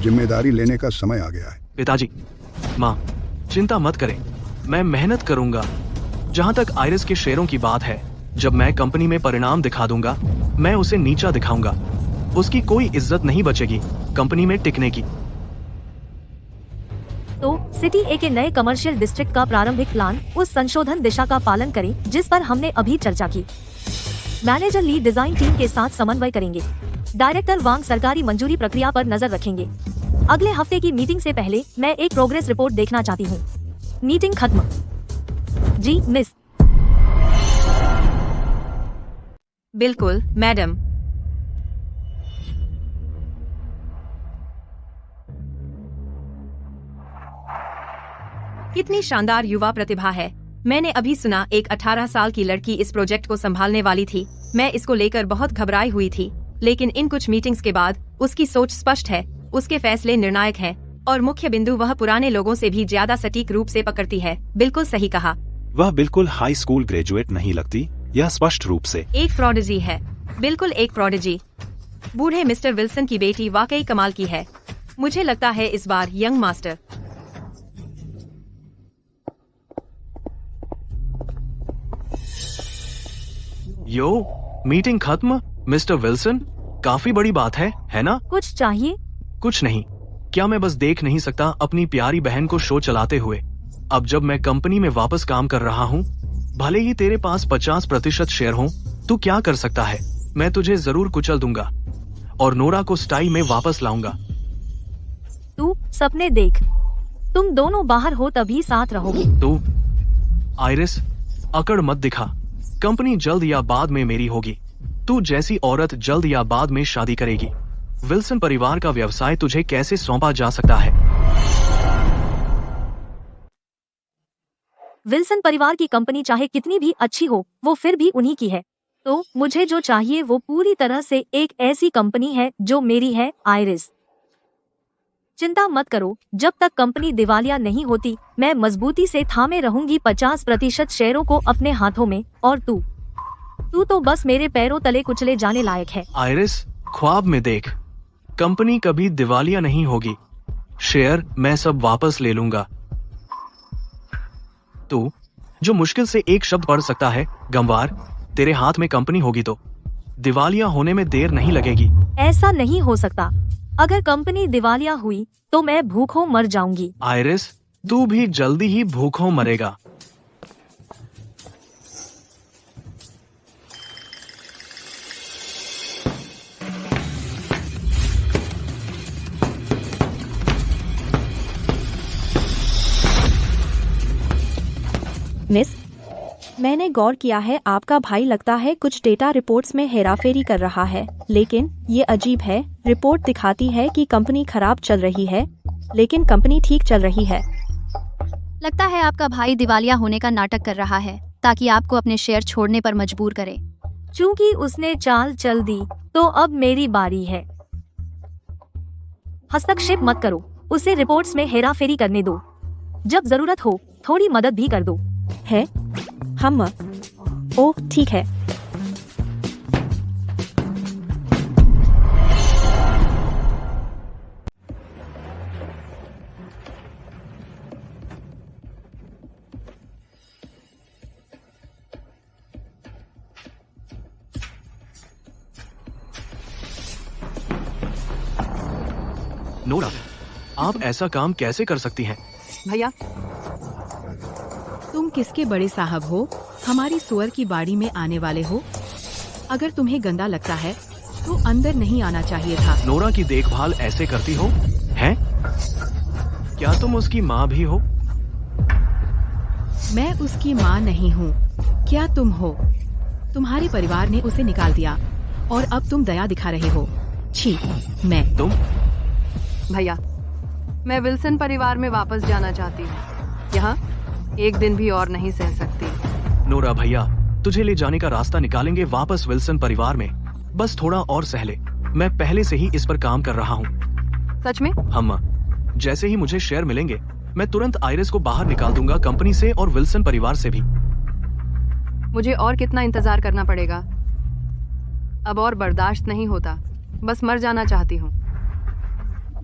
जिम्मेदारी लेने का समय आ गया है। पिताजी, माँ, चिंता मत करें, मैं मेहनत करूंगा। जहाँ तक आइरिस के शेयरों की बात है, जब मैं कंपनी में परिणाम दिखा दूंगा, मैं उसे नीचा दिखाऊंगा। उसकी कोई इज्जत नहीं बचेगी कंपनी में टिकने की। तो सिटी ए के नए कमर्शियल डिस्ट्रिक्ट का प्रारंभिक प्लान उस संशोधन दिशा का पालन करें जिस पर हमने अभी चर्चा की। मैनेजर ली डिजाइन टीम के साथ समन्वय करेंगे। डायरेक्टर वांग सरकारी मंजूरी प्रक्रिया पर नजर रखेंगे। अगले हफ्ते की मीटिंग से पहले मैं एक प्रोग्रेस रिपोर्ट देखना चाहती हूँ। मीटिंग खत्म। जी मिस। बिल्कुल मैडम। कितनी शानदार युवा प्रतिभा है। मैंने अभी सुना एक 18 साल की लड़की इस प्रोजेक्ट को संभालने वाली थी। मैं इसको लेकर बहुत घबराई हुई थी, लेकिन इन कुछ मीटिंग्स के बाद उसकी सोच स्पष्ट है, उसके फैसले निर्णायक हैं और मुख्य बिंदु वह पुराने लोगों से भी ज्यादा सटीक रूप से पकड़ती है। बिल्कुल सही कहा। वह बिल्कुल हाई स्कूल ग्रेजुएट नहीं लगती, यह स्पष्ट रूप से एक प्रोडिजी है। बिल्कुल एक प्रोडिजी। बूढ़े मिस्टर विल्सन की बेटी वाकई कमाल की है। मुझे लगता है इस बार यंग मास्टर। यो, मीटिंग खत्म। मिस्टर विल्सन, काफी बड़ी बात है ना? कुछ चाहिए? कुछ नहीं। क्या मैं बस देख नहीं सकता अपनी प्यारी बहन को शो चलाते हुए? अब जब मैं कंपनी में वापस काम कर रहा हूँ, भले ही तेरे पास 50% शेयर हो, तू क्या कर सकता है? मैं तुझे जरूर कुचल दूंगा और नोरा को स्टाइल में वापस लाऊंगा। तू सपने देख। तुम दोनों बाहर हो तभी साथ रहोगे। तू आइरिस, अकड़ मत दिखा। कंपनी जल्द या बाद में मेरी होगी। तू जैसी औरत जल्द या बाद में शादी करेगी। विल्सन परिवार का व्यवसाय तुझे कैसे सौंपा जा सकता है? विल्सन परिवार की कंपनी चाहे कितनी भी अच्छी हो, वो फिर भी उन्हीं की है। तो मुझे जो चाहिए वो पूरी तरह से एक ऐसी कंपनी है जो मेरी है। आइरिस, चिंता मत करो, जब तक कंपनी दिवालिया नहीं होती मैं मजबूती से थामे रहूंगी 50% शेयरों को अपने हाथों में। और तू तो बस मेरे पैरों तले कुचले जाने लायक है। आइरिस, ख्वाब में देख, कंपनी कभी दिवालिया नहीं होगी। शेयर मैं सब वापस ले लूंगा। तू जो मुश्किल से एक शब्द पढ़ सकता है, गंवार, तेरे हाथ में कंपनी होगी तो दिवालिया होने में देर नहीं लगेगी। ऐसा नहीं हो सकता। अगर कंपनी दिवालिया हुई तो मैं भूखों मर जाऊंगी। आइरिस, तू भी जल्दी ही भूखों मरेगा। मिस, मैंने गौर किया है आपका भाई लगता है कुछ डेटा रिपोर्ट्स में हेराफेरी कर रहा है, लेकिन ये अजीब है। रिपोर्ट दिखाती है कि कंपनी खराब चल रही है, लेकिन कंपनी ठीक चल रही है। लगता है आपका भाई दिवालिया होने का नाटक कर रहा है ताकि आपको अपने शेयर छोड़ने पर मजबूर करे। चूंकि उसने चाल चल दी तो अब मेरी बारी है। हस्तक्षेप मत करो, उसे रिपोर्ट्स में हेराफेरी करने दो। जब जरूरत हो थोड़ी मदद भी कर दो। है हम? ओह ठीक है। नोरा, आप ऐसा काम कैसे कर सकती हैं? भैया, तुम किसके बड़े साहब हो? हमारी सुअर की बाड़ी में आने वाले हो? अगर तुम्हें गंदा लगता है तो अंदर नहीं आना चाहिए था। नोरा की देखभाल ऐसे करती हो? हैं? क्या तुम उसकी माँ भी हो? मैं उसकी माँ नहीं हूँ। क्या तुम हो? तुम्हारे परिवार ने उसे निकाल दिया और अब तुम दया दिखा रहे हो। छी, मैं। तुम? भैया, मैं विल्सन परिवार में वापस जाना चाहती हूँ। यहाँ एक दिन भी और नहीं सह सकती। नोरा भैया, तुझे ले जाने का रास्ता निकालेंगे वापस विल्सन परिवार में। बस थोड़ा और सह ले, मैं पहले से ही इस पर काम कर रहा हूँ। सच में? हम जैसे ही मुझे शेयर मिलेंगे मैं तुरंत आइरिस को बाहर निकाल दूंगा कंपनी से और विल्सन परिवार से भी। मुझे और कितना इंतजार करना पड़ेगा? अब और बर्दाश्त नहीं होता, बस मर जाना चाहती हूँ।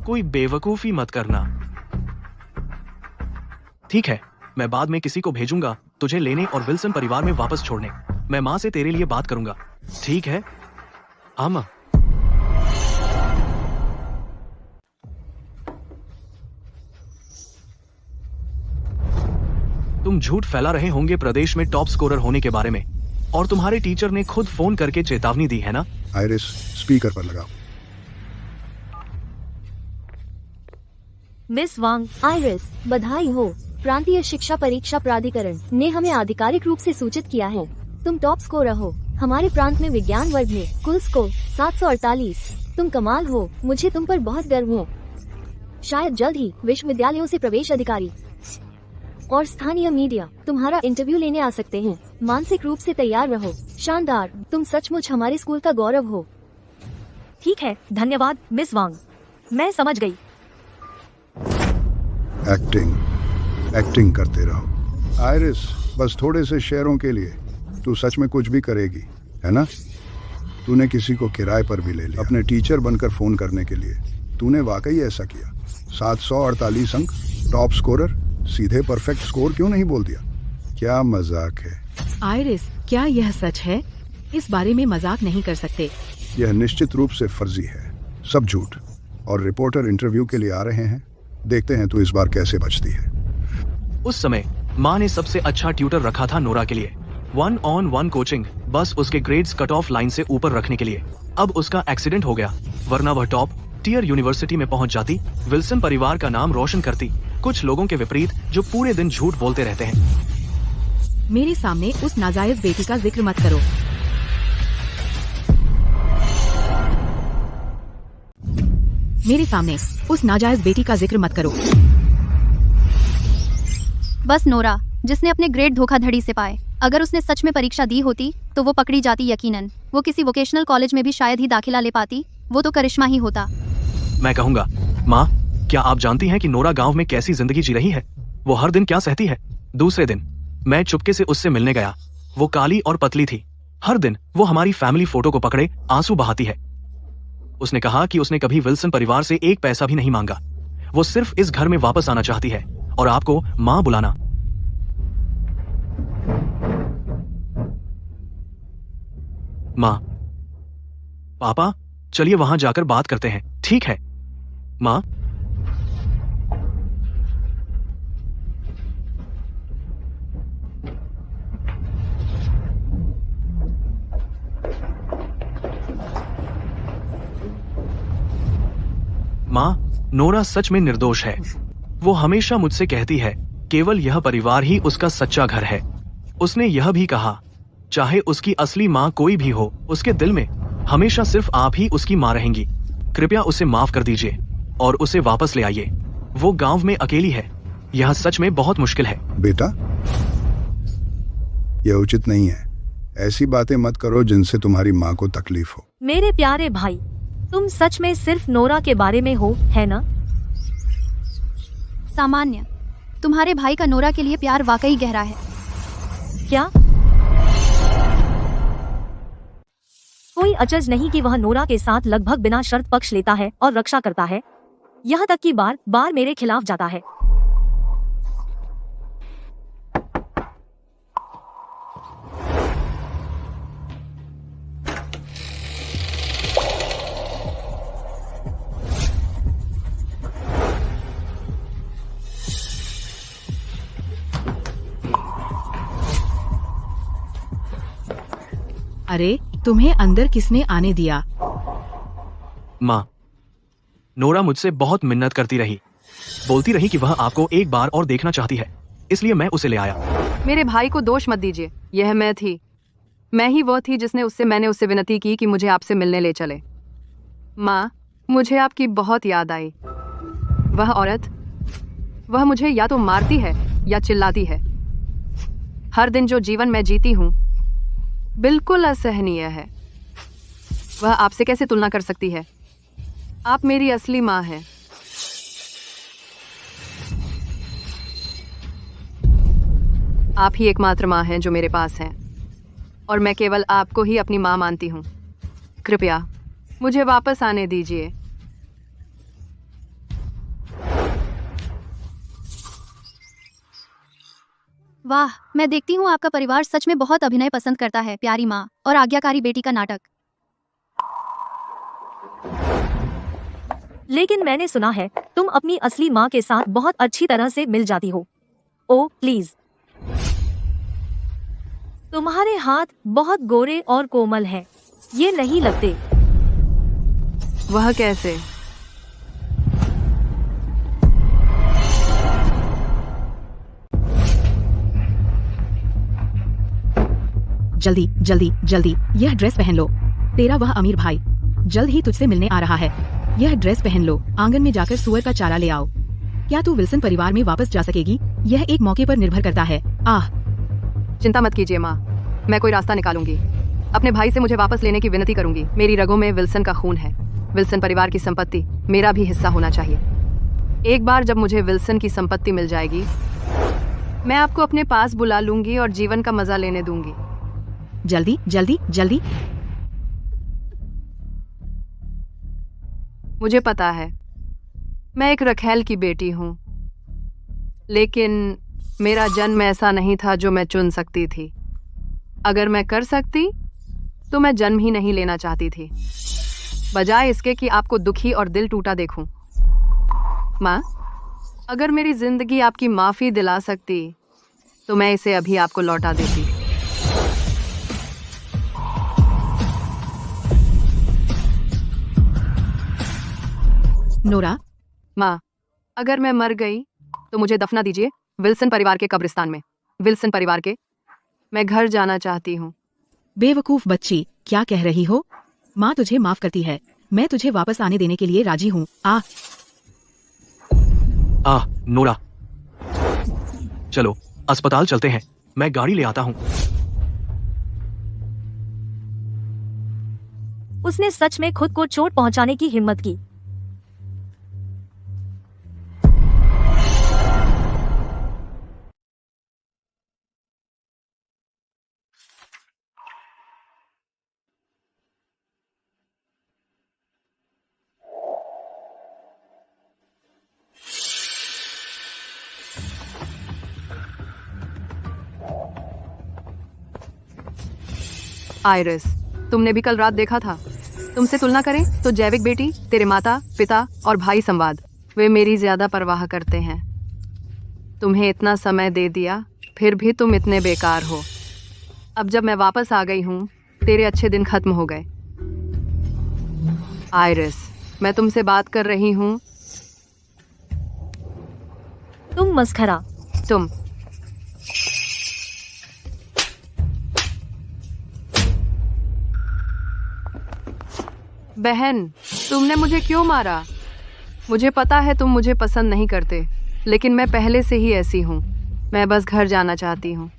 कोई बेवकूफी मत करना। ठीक है, मैं बाद में किसी को भेजूंगा तुझे लेने और विल्सन परिवार में वापस छोड़ने। मैं माँ से तेरे लिए बात करूंगा, ठीक है? हाँ माँ। तुम झूठ फैला रहे होंगे प्रदेश में टॉप स्कोरर होने के बारे में, और तुम्हारे टीचर ने खुद फोन करके चेतावनी दी है ना? आइरिस, स्पीकर पर लगाओ। मिस वांग, आइरिस, बधाई हो। प्रांतीय शिक्षा परीक्षा प्राधिकरण ने हमें आधिकारिक रूप से सूचित किया है, तुम टॉप स्कोरर हो। हमारे प्रांत में विज्ञान वर्ग में कुल स्कोर 748। तुम कमाल हो, मुझे तुम पर बहुत गर्व है। शायद जल्द ही विश्वविद्यालयों से प्रवेश अधिकारी और स्थानीय मीडिया तुम्हारा इंटरव्यू लेने आ सकते हैं। मानसिक रूप से तैयार रहो। शानदार, तुम सचमुच हमारे स्कूल का गौरव हो। ठीक है, धन्यवाद मिस वांग, मैं समझ गई। एक्टिंग करते रहो। आइरिस, बस थोड़े से शेयरों के लिए तू सच में कुछ भी करेगी, है ना? तूने किसी को किराए पर भी ले लिया अपने टीचर बनकर फोन करने के लिए। तूने वाकई ऐसा किया। 748 अंक, टॉप स्कोरर, सीधे परफेक्ट स्कोर क्यों नहीं बोल दिया? क्या मजाक है? आइरिस, क्या यह सच है? इस बारे में मजाक नहीं कर सकते। यह निश्चित रूप से फर्जी है, सब झूठ। और रिपोर्टर इंटरव्यू के लिए आ रहे हैं, देखते हैं तू इस बार कैसे बचती है। उस समय माँ ने सबसे अच्छा ट्यूटर रखा था नोरा के लिए, 1-on-1 कोचिंग, बस उसके ग्रेड्स कट ऑफ लाइन से ऊपर रखने के लिए। अब उसका एक्सीडेंट हो गया, वरना वह टॉप टियर यूनिवर्सिटी में पहुंच जाती, विल्सन परिवार का नाम रोशन करती, कुछ लोगों के विपरीत जो पूरे दिन झूठ बोलते रहते हैं। मेरे सामने उस नाजायज बेटी का जिक्र मत करो। मेरे सामने उस नाजायज बेटी का जिक्र मत करो। बस नोरा, जिसने अपने ग्रेड धोखाधड़ी से पाए। अगर उसने सच में परीक्षा दी होती तो वो पकड़ी जाती यकीनन। वो किसी वोकेशनल कॉलेज में भी शायद ही दाखिला ले पाती। वो तो करिश्मा ही होता। मैं कहूँगा, माँ, क्या आप जानती हैं कि नोरा गांव में कैसी जिंदगी जी रही है? वो हर दिन क्या सहती है। दूसरे दिन मैं चुपके से उससे मिलने गया। वो काली और पतली थी। हर दिन वो हमारी फैमिली फोटो को पकड़े आंसू बहाती है। उसने कहा कि उसने कभी विल्सन परिवार से एक पैसा भी नहीं मांगा। वो सिर्फ इस घर में वापस आना चाहती है और आपको माँ बुलाना। माँ, पापा, चलिए वहां जाकर बात करते हैं, ठीक है? माँ, माँ, नोरा सच में निर्दोष है। वो हमेशा मुझसे कहती है केवल यह परिवार ही उसका सच्चा घर है। उसने यह भी कहा चाहे उसकी असली माँ कोई भी हो, उसके दिल में हमेशा सिर्फ आप ही उसकी माँ रहेंगी। कृपया उसे माफ कर दीजिए और उसे वापस ले आइए। वो गांव में अकेली है। यह सच में बहुत मुश्किल है। बेटा, यह उचित नहीं है। ऐसी बातें मत करो जिनसे तुम्हारी माँ को तकलीफ हो। मेरे प्यारे भाई, तुम सच में सिर्फ नोरा के बारे में हो, है ना? सामान्य। तुम्हारे भाई का नोरा के लिए प्यार वाकई गहरा है। क्या? कोई अचरज नहीं कि वह नोरा के साथ लगभग बिना शर्त पक्ष लेता है और रक्षा करता है, यहाँ तक कि बार बार मेरे खिलाफ जाता है। अरे, तुम्हें अंदर किसने आने दिया? माँ, नोरा मुझसे बहुत मिन्नत करती रही, बोलती रही कि वह आपको एक बार और देखना चाहती है, इसलिए मैं उसे ले आया। मेरे भाई को दोष मत दीजिए। यह मैं थी। मैं ही वो थी जिसने मैंने उससे विनती की कि मुझे आपसे मिलने ले चले। माँ, मुझे आपकी बहुत याद आई। वह औरत, वह मुझे या तो मारती है या चिल्लाती है। हर दिन जो जीवन मैं जीती हूँ बिल्कुल असहनीय है। वह आपसे कैसे तुलना कर सकती है? आप मेरी असली माँ हैं। आप ही एकमात्र माँ हैं जो मेरे पास हैं। और मैं केवल आपको ही अपनी माँ मानती हूँ। कृपया मुझे वापस आने दीजिए। वाह, मैं देखती हूँ आपका परिवार सच में बहुत अभिनय पसंद करता है। प्यारी माँ और आज्ञाकारी बेटी का नाटक। लेकिन मैंने सुना है तुम अपनी असली माँ के साथ बहुत अच्छी तरह से मिल जाती हो। ओ प्लीज, तुम्हारे हाथ बहुत गोरे और कोमल हैं। ये नहीं लगते। वह कैसे? जल्दी जल्दी जल्दी यह ड्रेस पहन लो। तेरा वह अमीर भाई जल्द ही तुझसे मिलने आ रहा है। यह ड्रेस पहन लो। आंगन में जाकर सुअर का चारा ले आओ। क्या तू विल्सन परिवार में वापस जा सकेगी? यह एक मौके पर निर्भर करता है। चिंता मत कीजिए माँ, मैं कोई रास्ता निकालूंगी। अपने भाई से मुझे वापस लेने की विनती करूंगी। मेरी रगों में विल्सन का खून है। विल्सन परिवार की संपत्ति मेरा भी हिस्सा होना चाहिए। एक बार जब मुझे विल्सन की संपत्ति मिल जाएगी, मैं आपको अपने पास बुला लूंगी और जीवन का मजा लेने दूंगी। जल्दी जल्दी जल्दी। मुझे पता है मैं एक रखैल की बेटी हूँ, लेकिन मेरा जन्म ऐसा नहीं था जो मैं चुन सकती थी। अगर मैं कर सकती तो मैं जन्म ही नहीं लेना चाहती थी, बजाय इसके कि आपको दुखी और दिल टूटा देखूं। माँ, अगर मेरी जिंदगी आपकी माफी दिला सकती तो मैं इसे अभी आपको लौटा देती। नोरा, माँ, अगर मैं मर गई तो मुझे दफना दीजिए विल्सन परिवार के कब्रिस्तान में। विल्सन परिवार के। मैं घर जाना चाहती हूँ। बेवकूफ बच्ची, क्या कह रही हो? माँ तुझे माफ करती है। मैं तुझे वापस आने देने के लिए राजी हूँ। नोरा, चलो अस्पताल चलते हैं। मैं गाड़ी ले आता हूँ। उसने सच में खुद को चोट पहुंचाने की हिम्मत की। आइरिस, तुमने भी कल रात देखा था। तुमसे तुलना करें तो जैविक बेटी, तेरे माता पिता और भाई संवाद, वे मेरी ज्यादा परवाह करते हैं। तुम्हें इतना समय दे दिया, फिर भी तुम इतने बेकार हो। अब जब मैं वापस आ गई हूँ, तेरे अच्छे दिन खत्म हो गए। आइरिस, मैं तुमसे बात कर रही हूँ। तुम मस्खरा। तुम बहन, तुमने मुझे क्यों मारा? मुझे पता है तुम मुझे पसंद नहीं करते, लेकिन मैं पहले से ही ऐसी हूँ। मैं बस घर जाना चाहती हूँ।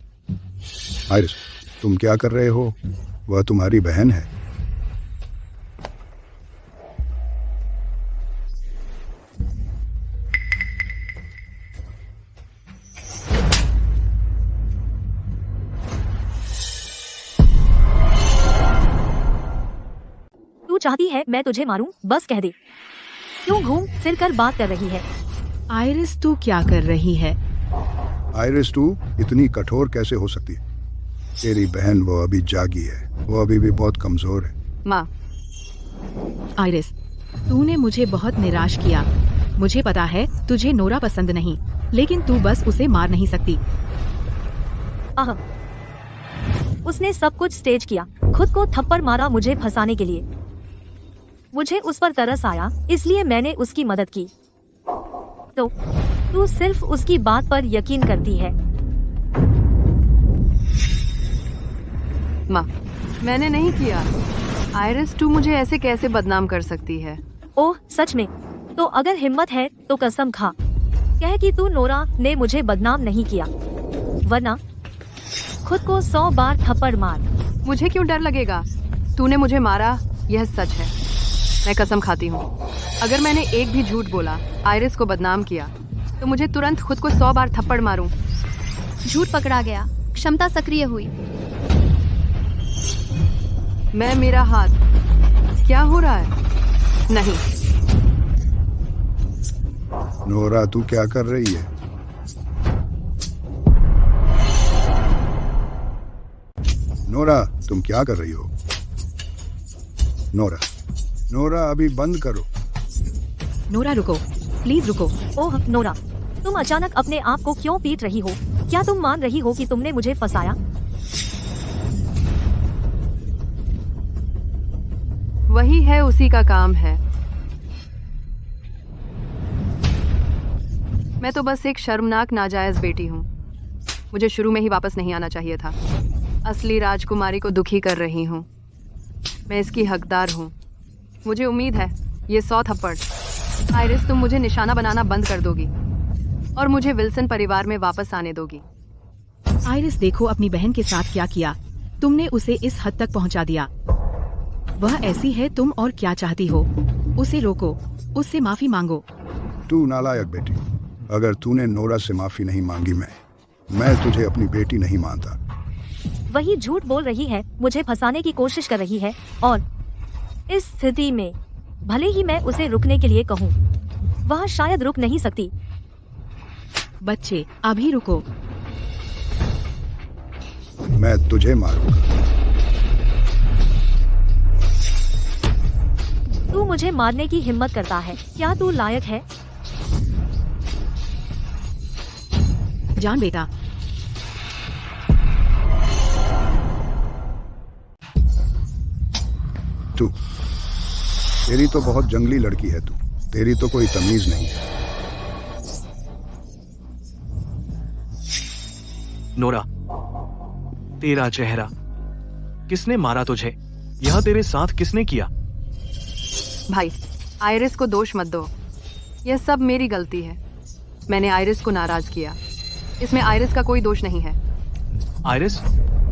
आइरिस, तुम क्या कर रहे हो? वह तुम्हारी बहन है। तू चाहती है मैं तुझे मारूं? बस कह दे। क्यों घूम फिर कर बात कर रही है? आइरिस, तू क्या कर रही है? आइरिस, तू इतनी कठोर कैसे हो सकती है? तेरी बहन वो अभी जागी है। वो अभी भी बहुत कमजोर है। माँ। आइरिस, तूने मुझे बहुत निराश किया। मुझे पता है तुझे नोरा पसंद नहीं, लेकिन तू बस उसे मार नहीं सकती। उसने सब कुछ स्टेज किया, खुद को थप्पड़ मारा मुझे फंसाने के लिए। मुझे उस पर तरस आया, इसलिए मैंने उसकी मदद की। तो तू सिर्फ उसकी बात पर यकीन करती है? माँ, मैंने नहीं किया। आइरिस, तू मुझे ऐसे कैसे बदनाम कर सकती है? ओह सच में? तो अगर हिम्मत है तो कसम खा, कह कि तू नोरा ने मुझे बदनाम नहीं किया, वरना खुद को 100 बार थप्पड़ मार। मुझे क्यों डर लगेगा? तूने मुझे मारा, यह सच है। मैं कसम खाती हूँ, अगर मैंने एक भी झूठ बोला, आइरिस को बदनाम किया, तो मुझे तुरंत खुद को 100 बार थप्पड़ मारूं। झूठ पकड़ा गया, क्षमता सक्रिय हुई। मेरा हाथ क्या हो रहा है? नहीं। नोरा, तू क्या कर रही है? नोरा, तुम क्या कर रही हो? नोरा, नोरा, अभी बंद करो। नोरा रुको, प्लीज रुको। ओह नोरा, तुम अचानक अपने आप को क्यों पीट रही हो? क्या तुम मान रही हो कि तुमने मुझे फंसाया? वही है, उसी का काम है। मैं तो बस एक शर्मनाक नाजायज बेटी हूँ। मुझे शुरू में ही वापस नहीं आना चाहिए था। असली राजकुमारी को दुखी कर रही हूँ। मैं इसकी हकदार हूँ। मुझे उम्मीद है ये 100 थप्पड़ आइरिस तुम मुझे निशाना बनाना बंद कर दोगी और मुझे विल्सन परिवार में वापस आने दोगी। आइरिस, देखो अपनी बहन के साथ क्या किया। तुमने उसे इस हद तक पहुंचा दिया। वह ऐसी है, तुम और क्या चाहती हो? उसे रोको, उससे माफी मांगो। तू नालायक बेटी, अगर तूने नोरा से माफी नहीं मांगी, मैं तुझे अपनी बेटी नहीं मानता। वही झूठ बोल रही है, मुझे फंसाने की कोशिश कर रही है, और इस स्थिति में भले ही मैं उसे रुकने के लिए कहूँ, वह शायद रुक नहीं सकती। बच्चे, अभी रुको। मैं तुझे मारूंगा। तू मुझे मारने की हिम्मत करता है? क्या तू लायक है? जान बेटा। तू, तेरी तो बहुत जंगली लड़की है तू। तेरी तो कोई तमीज नहीं है। नोरा, तेरा चेहरा किसने मारा तुझे? यह तेरे साथ किसने किया? भाई, आइरिस को दोष मत दो। यह सब मेरी गलती है। मैंने आइरिस को नाराज किया। इसमें आइरिस का कोई दोष नहीं है। आइरिस,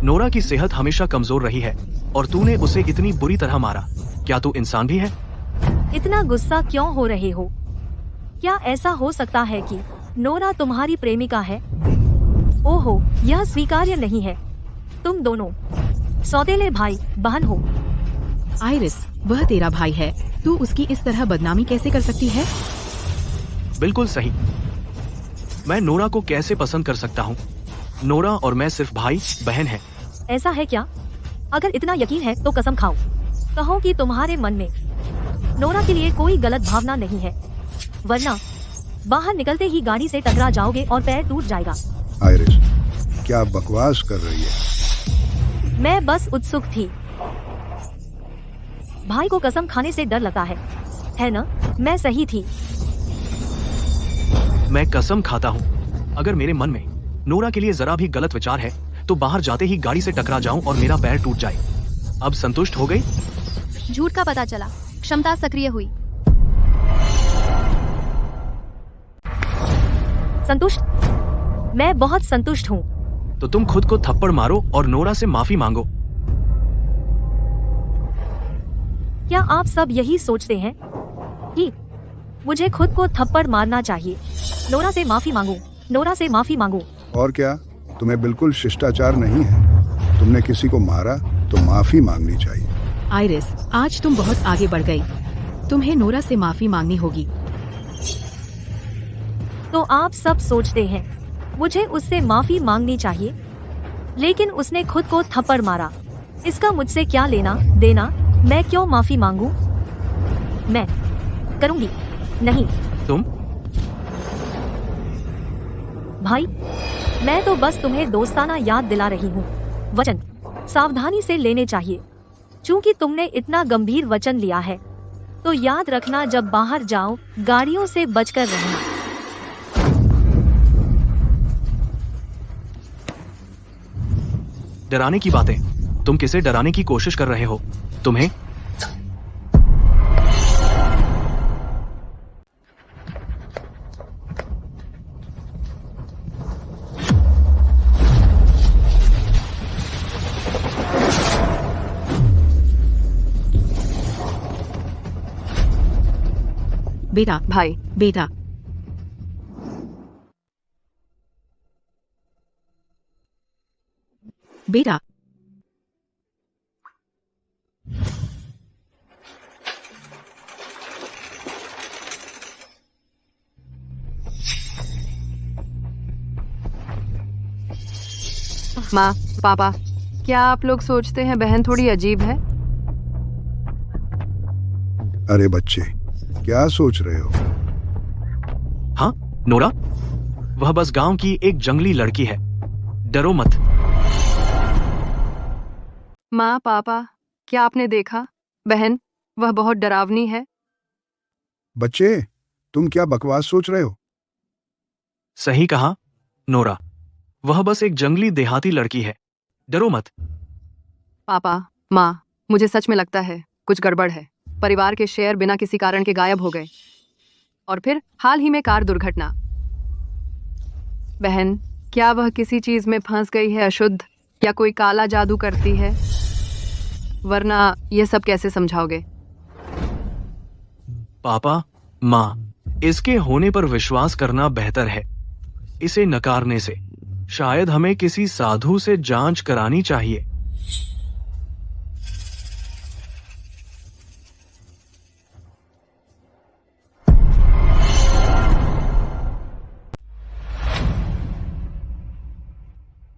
नोरा की सेहत हमेशा कमजोर रही है और तूने उसे इतनी बुरी तरह मारा। क्या तू इंसान भी है? इतना गुस्सा क्यों हो रहे हो? क्या ऐसा हो सकता है कि नोरा तुम्हारी प्रेमिका है? ओहो, यह स्वीकार्य नहीं है। तुम दोनों सौतेले भाई बहन हो। आइरिस, वह तेरा भाई है। तू उसकी इस तरह बदनामी कैसे कर सकती है? बिल्कुल सही। मैं नोरा को कैसे पसंद कर सकता हूँ? नोरा और मैं सिर्फ भाई बहन हैं। ऐसा है क्या? अगर इतना यकीन है तो कसम खाओ, कहो कि तुम्हारे मन में नोरा के लिए कोई गलत भावना नहीं है, वरना बाहर निकलते ही गाड़ी से टकरा जाओगे और पैर टूट जाएगा। आइरिस, क्या बकवास कर रही है? मैं बस उत्सुक थी। भाई को कसम खाने से डर लगता है ना? मैं सही थी। मैं कसम खाता हूँ, अगर मेरे मन में नोरा के लिए जरा भी गलत विचार है तो बाहर जाते ही गाड़ी से टकरा जाऊं और मेरा पैर टूट जाए। अब संतुष्ट हो गई? झूठ का पता चला, क्षमता सक्रिय हुई। संतुष्ट? मैं बहुत संतुष्ट हूँ। तो तुम खुद को थप्पड़ मारो और नोरा से माफी मांगो। क्या आप सब यही सोचते हैं कि मुझे खुद को थप्पड़ मारना चाहिए? नोरा से माफी मांगो, नोरा से माफी मांगो। और क्या, तुम्हें बिल्कुल शिष्टाचार नहीं है? तुमने किसी को मारा तो माफी मांगनी चाहिए। आइरिस, आज तुम बहुत आगे बढ़ गई। तुम्हें नोरा से माफी मांगनी होगी। तो आप सब सोचते हैं मुझे उससे माफी मांगनी चाहिए, लेकिन उसने खुद को थप्पड़ मारा। इसका मुझसे क्या लेना देना? मैं क्यों माफी मांगूं? मैं करूंगी नहीं। तुम? भाई, मैं तो बस तुम्हें दोस्ताना याद दिला रही हूँ। वचन सावधानी से लेने चाहिए। चूंकि तुमने इतना गंभीर वचन लिया है, तो याद रखना, जब बाहर जाओ गाड़ियों से बचकर रहना। डराने की बातें? तुम किसे डराने की कोशिश कर रहे हो? तुम्हें? बेटा, भाई, बेटा, बेटा, माँ, पापा, क्या आप लोग सोचते हैं बहन थोड़ी अजीब है? अरे बच्चे, क्या सोच रहे हो? हाँ नोरा, वह बस गांव की एक जंगली लड़की है, डरो मत। माँ, पापा, क्या आपने देखा? बहन, वह बहुत डरावनी है। बच्चे, तुम क्या बकवास सोच रहे हो? सही कहा नोरा, वह बस एक जंगली देहाती लड़की है, डरो मत। पापा, माँ, मुझे सच में लगता है कुछ गड़बड़ है। परिवार के शेयर बिना किसी कारण के गायब हो गए, और फिर हाल ही में कार दुर्घटना। बहन, क्या वह किसी चीज में फंस गई है अशुद्ध, या कोई काला जादू करती है? वरना ये सब कैसे समझाओगे? पापा, माँ, इसके होने पर विश्वास करना बेहतर है। इसे नकारने से शायद हमें किसी साधु से जांच करानी चाहिए।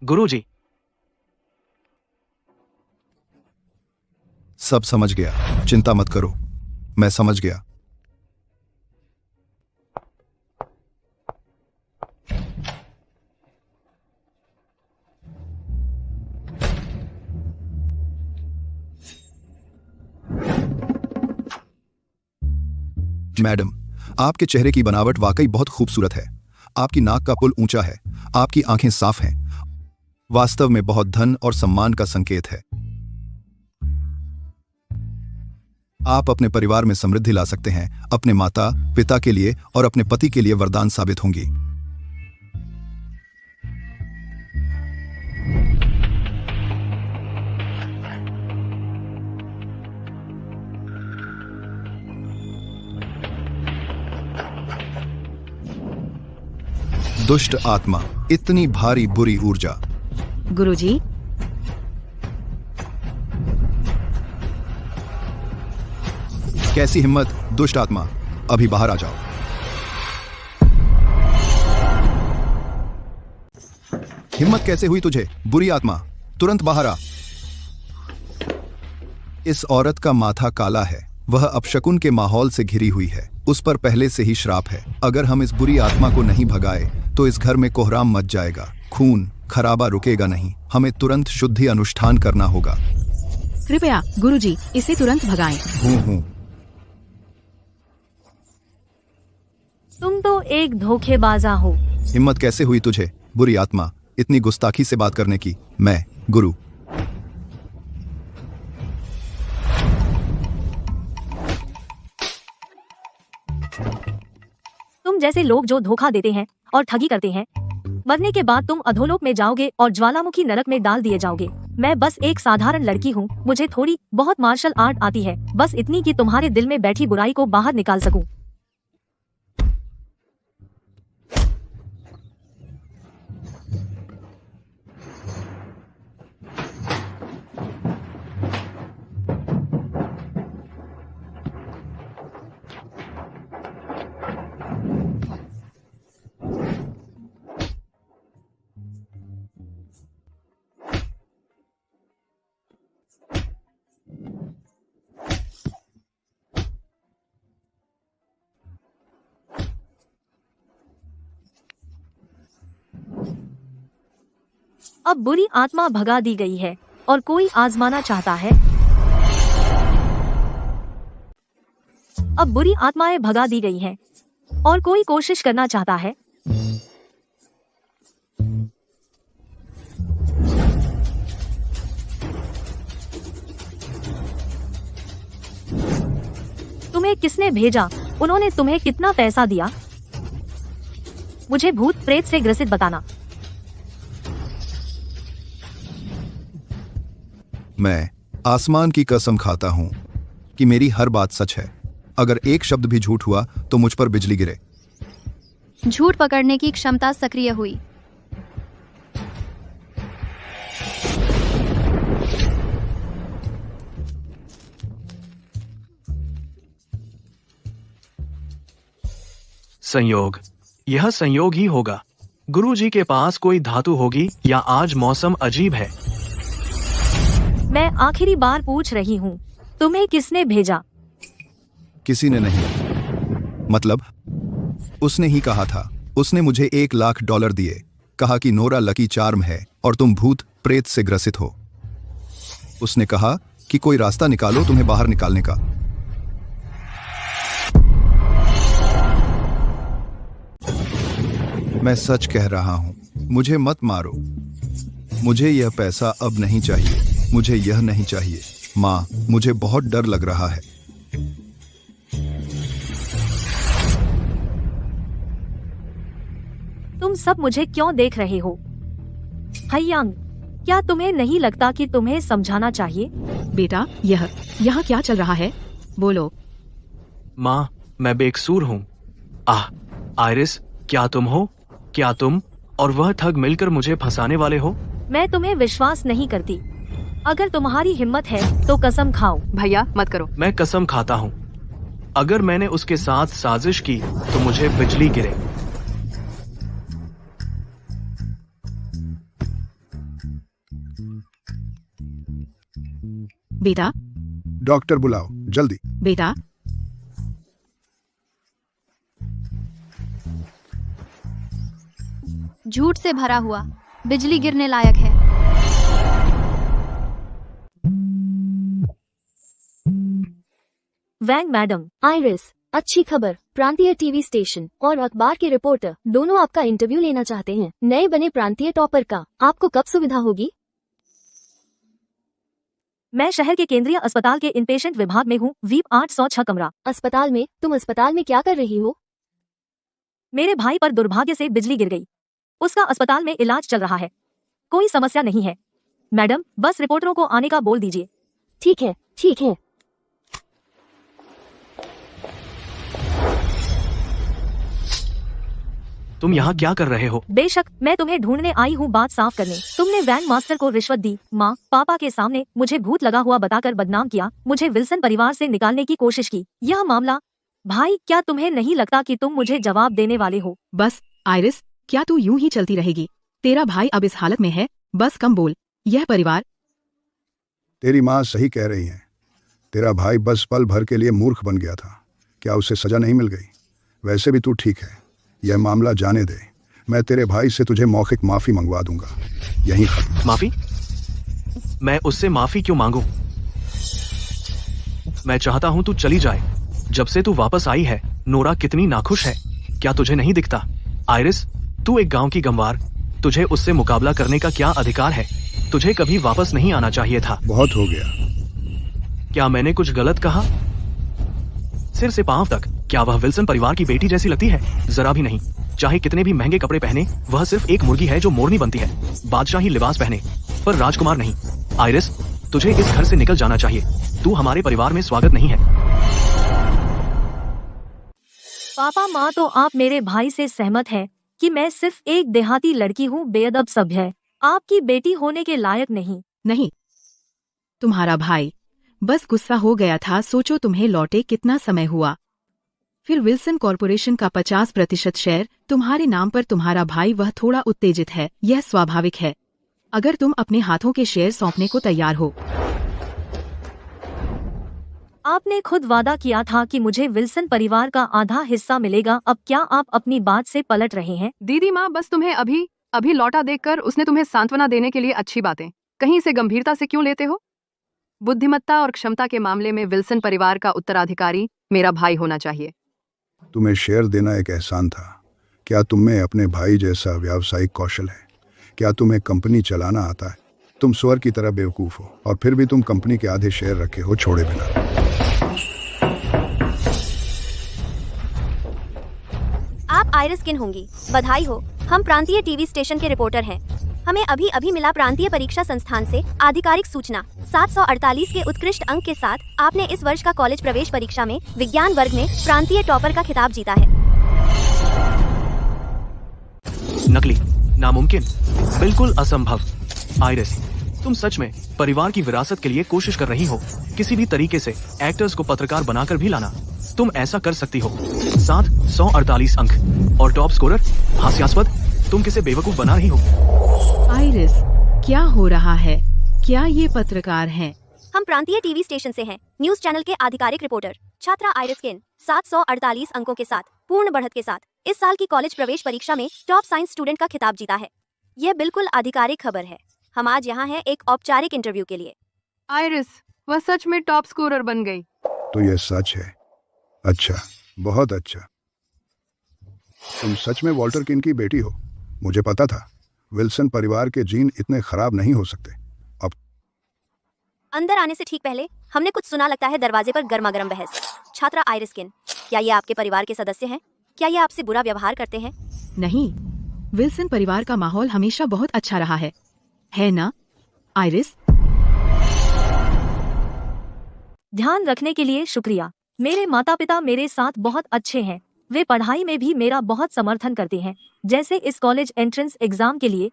गुरुजी, सब समझ गया, चिंता मत करो, मैं समझ गया। मैडम, आपके चेहरे की बनावट वाकई बहुत खूबसूरत है। आपकी नाक का पुल ऊंचा है, आपकी आंखें साफ हैं। वास्तव में बहुत धन और सम्मान का संकेत है। आप अपने परिवार में समृद्धि ला सकते हैं, अपने माता पिता के लिए और अपने पति के लिए वरदान साबित होंगी। दुष्ट आत्मा, इतनी भारी बुरी ऊर्जा। गुरुजी, कैसी हिम्मत, दुष्ट आत्मा, अभी बाहर आ जाओ। हिम्मत कैसे हुई तुझे, बुरी आत्मा, तुरंत बाहर आ। इस औरत का माथा काला है, वह अपशकुन के माहौल से घिरी हुई है, उस पर पहले से ही श्राप है। अगर हम इस बुरी आत्मा को नहीं भगाए तो इस घर में कोहराम मच जाएगा, खून खराबा रुकेगा नहीं। हमें तुरंत शुद्धि अनुष्ठान करना होगा। कृपया गुरुजी, इसे तुरंत भगाएं। हूँ। तुम तो एक धोखेबाजा हो। हिम्मत कैसे हुई तुझे, बुरी आत्मा, इतनी गुस्ताखी से बात करने की? मैं गुरु। तुम जैसे लोग जो धोखा देते हैं और ठगी करते हैं, मरने के बाद तुम अधोलोक में जाओगे और ज्वालामुखी नरक में डाल दिए जाओगे। मैं बस एक साधारण लड़की हूँ, मुझे थोड़ी बहुत मार्शल आर्ट आती है, बस इतनी कि तुम्हारे दिल में बैठी बुराई को बाहर निकाल सकूं। अब बुरी आत्मा भगा दी गई है और कोई आजमाना चाहता है? अब बुरी आत्माएं भगा दी गई हैं और कोई कोशिश करना चाहता है? तुम्हें किसने भेजा? उन्होंने तुम्हें कितना पैसा दिया? मुझे भूत प्रेत से ग्रसित बताना। मैं आसमान की कसम खाता हूं कि मेरी हर बात सच है। अगर एक शब्द भी झूठ हुआ तो मुझ पर बिजली गिरे। झूठ पकड़ने की क्षमता सक्रिय हुई। संयोग, यह संयोग ही होगा। गुरुजी के पास कोई धातु होगी या आज मौसम अजीब है। मैं आखिरी बार पूछ रही हूँ, तुम्हें किसने भेजा? किसी ने नहीं। मतलब उसने ही कहा था। उसने मुझे $1,00,000 दिए, कहा कि नोरा लकी चार्म है और तुम भूत प्रेत से ग्रसित हो। उसने कहा कि कोई रास्ता निकालो तुम्हें बाहर निकालने का। मैं सच कह रहा हूं, मुझे मत मारो। मुझे यह पैसा अब नहीं चाहिए, मुझे यह नहीं चाहिए। माँ, मुझे बहुत डर लग रहा है। तुम सब मुझे क्यों देख रहे हो? हयांग, क्या तुम्हें नहीं लगता कि तुम्हें समझाना चाहिए? बेटा, यहाँ क्या चल रहा है? बोलो। माँ, मैं बेकसूर हूँ। आयरिस, क्या तुम हो? क्या तुम और वह ठग मिलकर मुझे फंसाने वाले हो? मैं तुम्हें विश्वास नहीं करती। अगर तुम्हारी हिम्मत है तो कसम खाओ। भैया मत करो। मैं कसम खाता हूँ, अगर मैंने उसके साथ साजिश की तो मुझे बिजली गिरे। बेटा, डॉक्टर बुलाओ जल्दी। बेटा, झूठ से भरा हुआ, बिजली गिरने लायक है। वैंग मैडम। आइरिस, अच्छी खबर। प्रांतीय टीवी स्टेशन और अखबार के रिपोर्टर दोनों आपका इंटरव्यू लेना चाहते हैं। नए बने प्रांतीय टॉपर का आपको कब सुविधा होगी? मैं शहर के केंद्रीय अस्पताल के इनपेशेंट विभाग में हूँ, वीप 806 कमरा। अस्पताल में? तुम अस्पताल में क्या कर रही हो? मेरे भाई पर दुर्भाग्य से बिजली गिर गई। उसका अस्पताल में इलाज चल रहा है। कोई समस्या नहीं है मैडम, बस रिपोर्टरों को आने का बोल दीजिए। ठीक है, ठीक है। तुम यहाँ क्या कर रहे हो? बेशक, मैं तुम्हें ढूंढने आई हूँ बात साफ करने। तुमने वैंग मास्टर को रिश्वत दी, माँ पापा के सामने मुझे भूत लगा हुआ बताकर बदनाम किया, मुझे विल्सन परिवार से निकालने की कोशिश की। यह मामला, भाई क्या तुम्हें नहीं लगता कि तुम मुझे जवाब देने वाले हो? बस आइरिस, क्या तू यूं ही चलती रहेगी? तेरा भाई अब इस हालत में है, बस कम बोल। यह परिवार। तेरी माँ सही कह रही है। तेरा भाई बस पल भर के लिए मूर्ख बन गया था। क्या उसे सजा नहीं मिल गई? वैसे भी तू ठीक है, यह मामला जाने दे। मैं तेरे भाई से तुझे मौखिक माफी मंगवा दूंगा। यही खत्म। माफी? मैं उससे माफी क्यों मांगू? मैं चाहता हूँ तू चली जाए। जब से तू वापस आई है, नोरा कितनी नाखुश है। क्या तुझे नहीं दिखता? आइरिस, तू एक गांव की गंवार, तुझे उससे मुकाबला करने का क्या अधिकार है? तुझे कभी वापस नहीं आना चाहिए था। बहुत हो गया। क्या मैंने कुछ गलत कहा? सिर से पांव तक क्या वह विल्सन परिवार की बेटी जैसी लगती है? जरा भी नहीं। चाहे कितने भी महंगे कपड़े पहने, वह सिर्फ एक मुर्गी है जो मोरनी बनती है। बादशाही लिबास पहने पर राजकुमार नहीं। आइरिस, तुझे इस घर से निकल जाना चाहिए। तू हमारे परिवार में स्वागत नहीं है। पापा माँ, तो आप मेरे भाई से सहमत हैं कि मैं सिर्फ एक देहाती लड़की हूँ, बेअदब सभ्य है, आपकी बेटी होने के लायक नहीं। नहीं, तुम्हारा भाई बस गुस्सा हो गया था। सोचो तुम्हें लौटे कितना समय हुआ। फिर विल्सन कॉरपोरेशन का 50% शेयर तुम्हारे नाम पर। तुम्हारा भाई वह थोड़ा उत्तेजित है, यह स्वाभाविक है। अगर तुम अपने हाथों के शेयर सौंपने को तैयार हो। आपने खुद वादा किया था कि मुझे विल्सन परिवार का आधा हिस्सा मिलेगा। अब क्या आप अपनी बात से पलट रहे हैं? दीदी माँ, बस तुम्हें अभी लौटा देखकर उसने तुम्हें सांत्वना देने के लिए अच्छी बातें कहीं से गंभीरता से क्यों लेते हो? बुद्धिमत्ता और क्षमता के मामले में विल्सन परिवार का उत्तराधिकारी मेरा भाई होना चाहिए। तुम्हें शेयर देना एक एहसान था। क्या तुम्हें अपने भाई जैसा व्यावसायिक कौशल है? क्या तुम्हें कंपनी चलाना आता है? तुम स्वर की तरह बेवकूफ हो और फिर भी तुम कंपनी के आधे शेयर रखे हो छोड़े बिना। आप आइरिस किन होंगी? बधाई हो, हम प्रांतीय टीवी स्टेशन के रिपोर्टर हैं। हमें अभी मिला प्रांतीय परीक्षा संस्थान से आधिकारिक सूचना। 748 के उत्कृष्ट अंक के साथ आपने इस वर्ष का कॉलेज प्रवेश परीक्षा में विज्ञान वर्ग में प्रांतीय टॉपर का खिताब जीता है। नकली, नामुमकिन, बिल्कुल असंभव। आइरिस, तुम सच में परिवार की विरासत के लिए कोशिश कर रही हो? किसी भी तरीके से एक्टर्स को पत्रकार बनाकर भी लाना। तुम ऐसा कर सकती हो। 748 अंक और टॉप स्कोरर, हास्यास्पद। तुम किसे बेवकूफ बना रही हो? आइरिस, क्या हो रहा है? क्या ये पत्रकार हैं? हम प्रांतीय टीवी स्टेशन से हैं। न्यूज चैनल के आधिकारिक रिपोर्टर छात्रा आइरिस किन 748 अंकों के साथ पूर्ण बढ़त के साथ इस साल की कॉलेज प्रवेश परीक्षा में टॉप साइंस स्टूडेंट का खिताब जीता है। यह बिल्कुल आधिकारिक खबर है। हम आज यहाँ हैं एक औपचारिक इंटरव्यू के लिए। आइरिस, वह सच में टॉप स्कोरर बन गई। तो यह सच है? अच्छा, बहुत अच्छा। तुम सच में वॉल्टर किन की बेटी हो? मुझे पता था विल्सन परिवार के जीन इतने खराब नहीं हो सकते। अब अंदर आने से ठीक पहले हमने कुछ सुना, लगता है दरवाजे पर गर्मागर्म बहस। छात्रा आइरिस किन, क्या ये आपके परिवार के सदस्य हैं? क्या ये आपसे बुरा व्यवहार करते हैं? नहीं, विल्सन परिवार का माहौल हमेशा बहुत अच्छा रहा है ना आइरिस? ध्यान रखने के लिए शुक्रिया। मेरे माता पिता मेरे साथ बहुत अच्छे हैं। वे पढ़ाई में भी मेरा बहुत समर्थन करते हैं। जैसे इस कॉलेज एंट्रेंस एग्जाम के लिए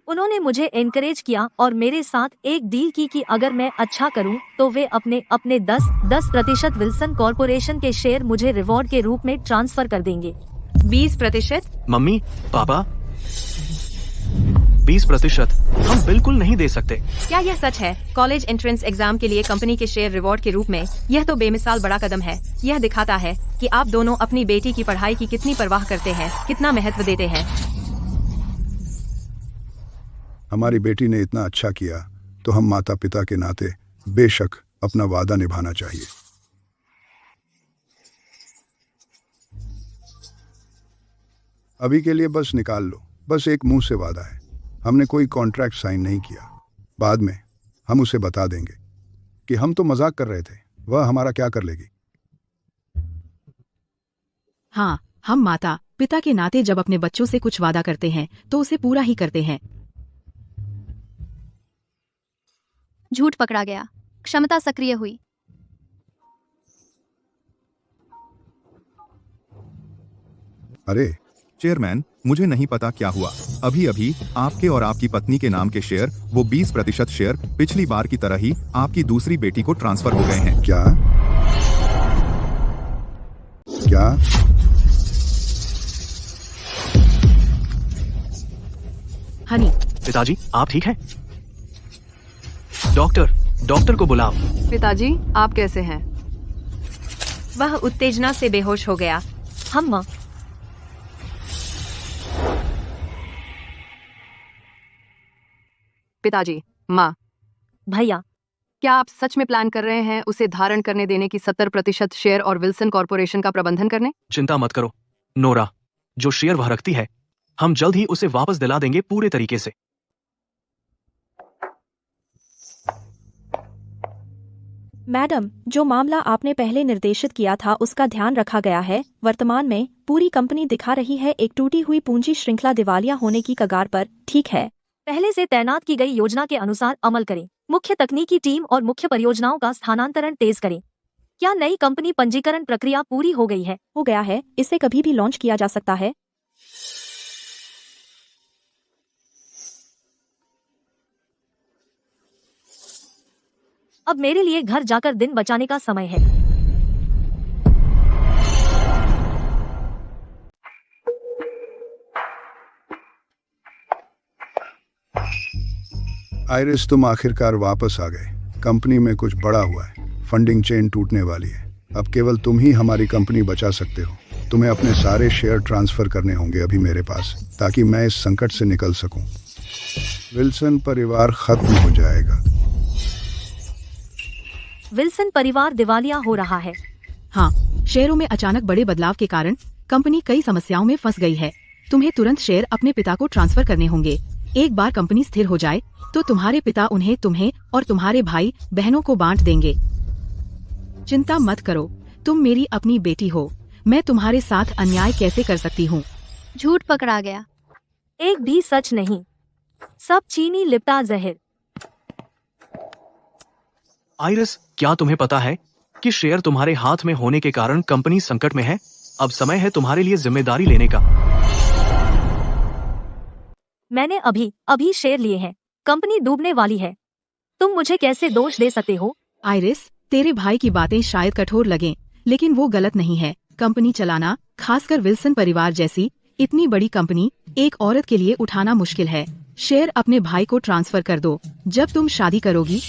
उन्होंने मुझे एनकरेज किया और मेरे साथ एक डील की कि अगर मैं अच्छा करूं तो वे अपने 10% विल्सन कॉर्पोरेशन के शेयर मुझे रिवॉर्ड के रूप में ट्रांसफर कर देंगे। 20%? मम्मी, पापा, 20% हम बिल्कुल नहीं दे सकते। क्या यह सच है? कॉलेज एंट्रेंस एग्जाम के लिए कंपनी के शेयर रिवॉर्ड के रूप में? यह तो बेमिसाल बड़ा कदम है। यह दिखाता है कि आप दोनों अपनी बेटी की पढ़ाई की कितनी परवाह करते हैं, कितना महत्व देते हैं। हमारी बेटी ने इतना अच्छा किया तो हम माता पिता के नाते बेशक अपना वादा निभाना चाहिए। अभी के लिए बस निकाल लो, बस एक मुंह से वादा है। हमने कोई कॉन्ट्रैक्ट साइन नहीं किया। बाद में हम उसे बता देंगे कि हम तो मजाक कर रहे थे, वह हमारा क्या कर लेगी। हाँ, हम माता पिता के नाते जब अपने बच्चों से कुछ वादा करते हैं तो उसे पूरा ही करते हैं। झूठ पकड़ा गया, क्षमता सक्रिय हुई। अरे चेयरमैन, मुझे नहीं पता क्या हुआ। अभी अभी आपके और आपकी पत्नी के नाम के शेयर, वो 20% शेयर पिछली बार की तरह ही आपकी दूसरी बेटी को ट्रांसफर हो गए हैं। क्या? हनी, पिताजी, आप ठीक हैं? डॉक्टर को बुलाओ। पिताजी, आप कैसे हैं? वह उत्तेजना से बेहोश हो गया। हम पिताजी, माँ, भैया, क्या आप सच में प्लान कर रहे हैं उसे धारण करने देने की 70% शेयर और विल्सन कॉर्पोरेशन का प्रबंधन करने? चिंता मत करो नोरा, जो शेयर वह रखती है हम जल्द ही उसे वापस दिला देंगे पूरे तरीके से। मैडम, जो मामला आपने पहले निर्देशित किया था उसका ध्यान रखा गया है। वर्तमान में पूरी कंपनी दिखा रही है एक टूटी हुई पूंजी श्रृंखला दिवालिया होने की कगार पर। ठीक है, पहले से तैनात की गई योजना के अनुसार अमल करें। मुख्य तकनीकी टीम और मुख्य परियोजनाओं का स्थानांतरण तेज करें। क्या नई कंपनी पंजीकरण प्रक्रिया पूरी हो गई है? हो गया है। इसे कभी भी लॉन्च किया जा सकता है। अब मेरे लिए घर जाकर दिन बचाने का समय है। आइरिस, तुम आखिरकार वापस आ गए। कंपनी में कुछ बड़ा हुआ है। फंडिंग चेन टूटने वाली है। अब केवल तुम ही हमारी कंपनी बचा सकते हो। तुम्हें अपने सारे शेयर ट्रांसफर करने होंगे अभी मेरे पास, ताकि मैं इस संकट से निकल सकूं। विल्सन परिवार खत्म हो जाएगा। विल्सन परिवार दिवालिया हो रहा है। हाँ, शेयरों में अचानक बड़े बदलाव के कारण कंपनी कई समस्याओं में फंस गई है। तुम्हें तुरंत शेयर अपने पिता को ट्रांसफर करने होंगे। एक बार कंपनी स्थिर हो जाए तो तुम्हारे पिता उन्हें तुम्हें और तुम्हारे भाई बहनों को बांट देंगे। चिंता मत करो, तुम मेरी अपनी बेटी हो। मैं तुम्हारे साथ अन्याय कैसे कर सकती हूँ? झूठ पकड़ा गया। एक भी सच नहीं। सब चीनी लिप्टा जहर। आइरिस, क्या तुम्हें पता है कि शेयर तुम्हारे हाथ में होने के कारण कंपनी संकट में है? अब समय है तुम्हारे लिए जिम्मेदारी लेने का। मैंने अभी शेयर लिए हैं। कंपनी डूबने वाली है। तुम मुझे कैसे दोष दे सकते हो? आइरिस, तेरे भाई की बातें शायद कठोर लगें, लेकिन वो गलत नहीं है। कंपनी चलाना, खासकर विल्सन परिवार जैसी इतनी बड़ी कंपनी एक औरत के लिए उठाना मुश्किल है। शेयर अपने भाई को ट्रांसफर कर दो। जब तुम शादी करोगी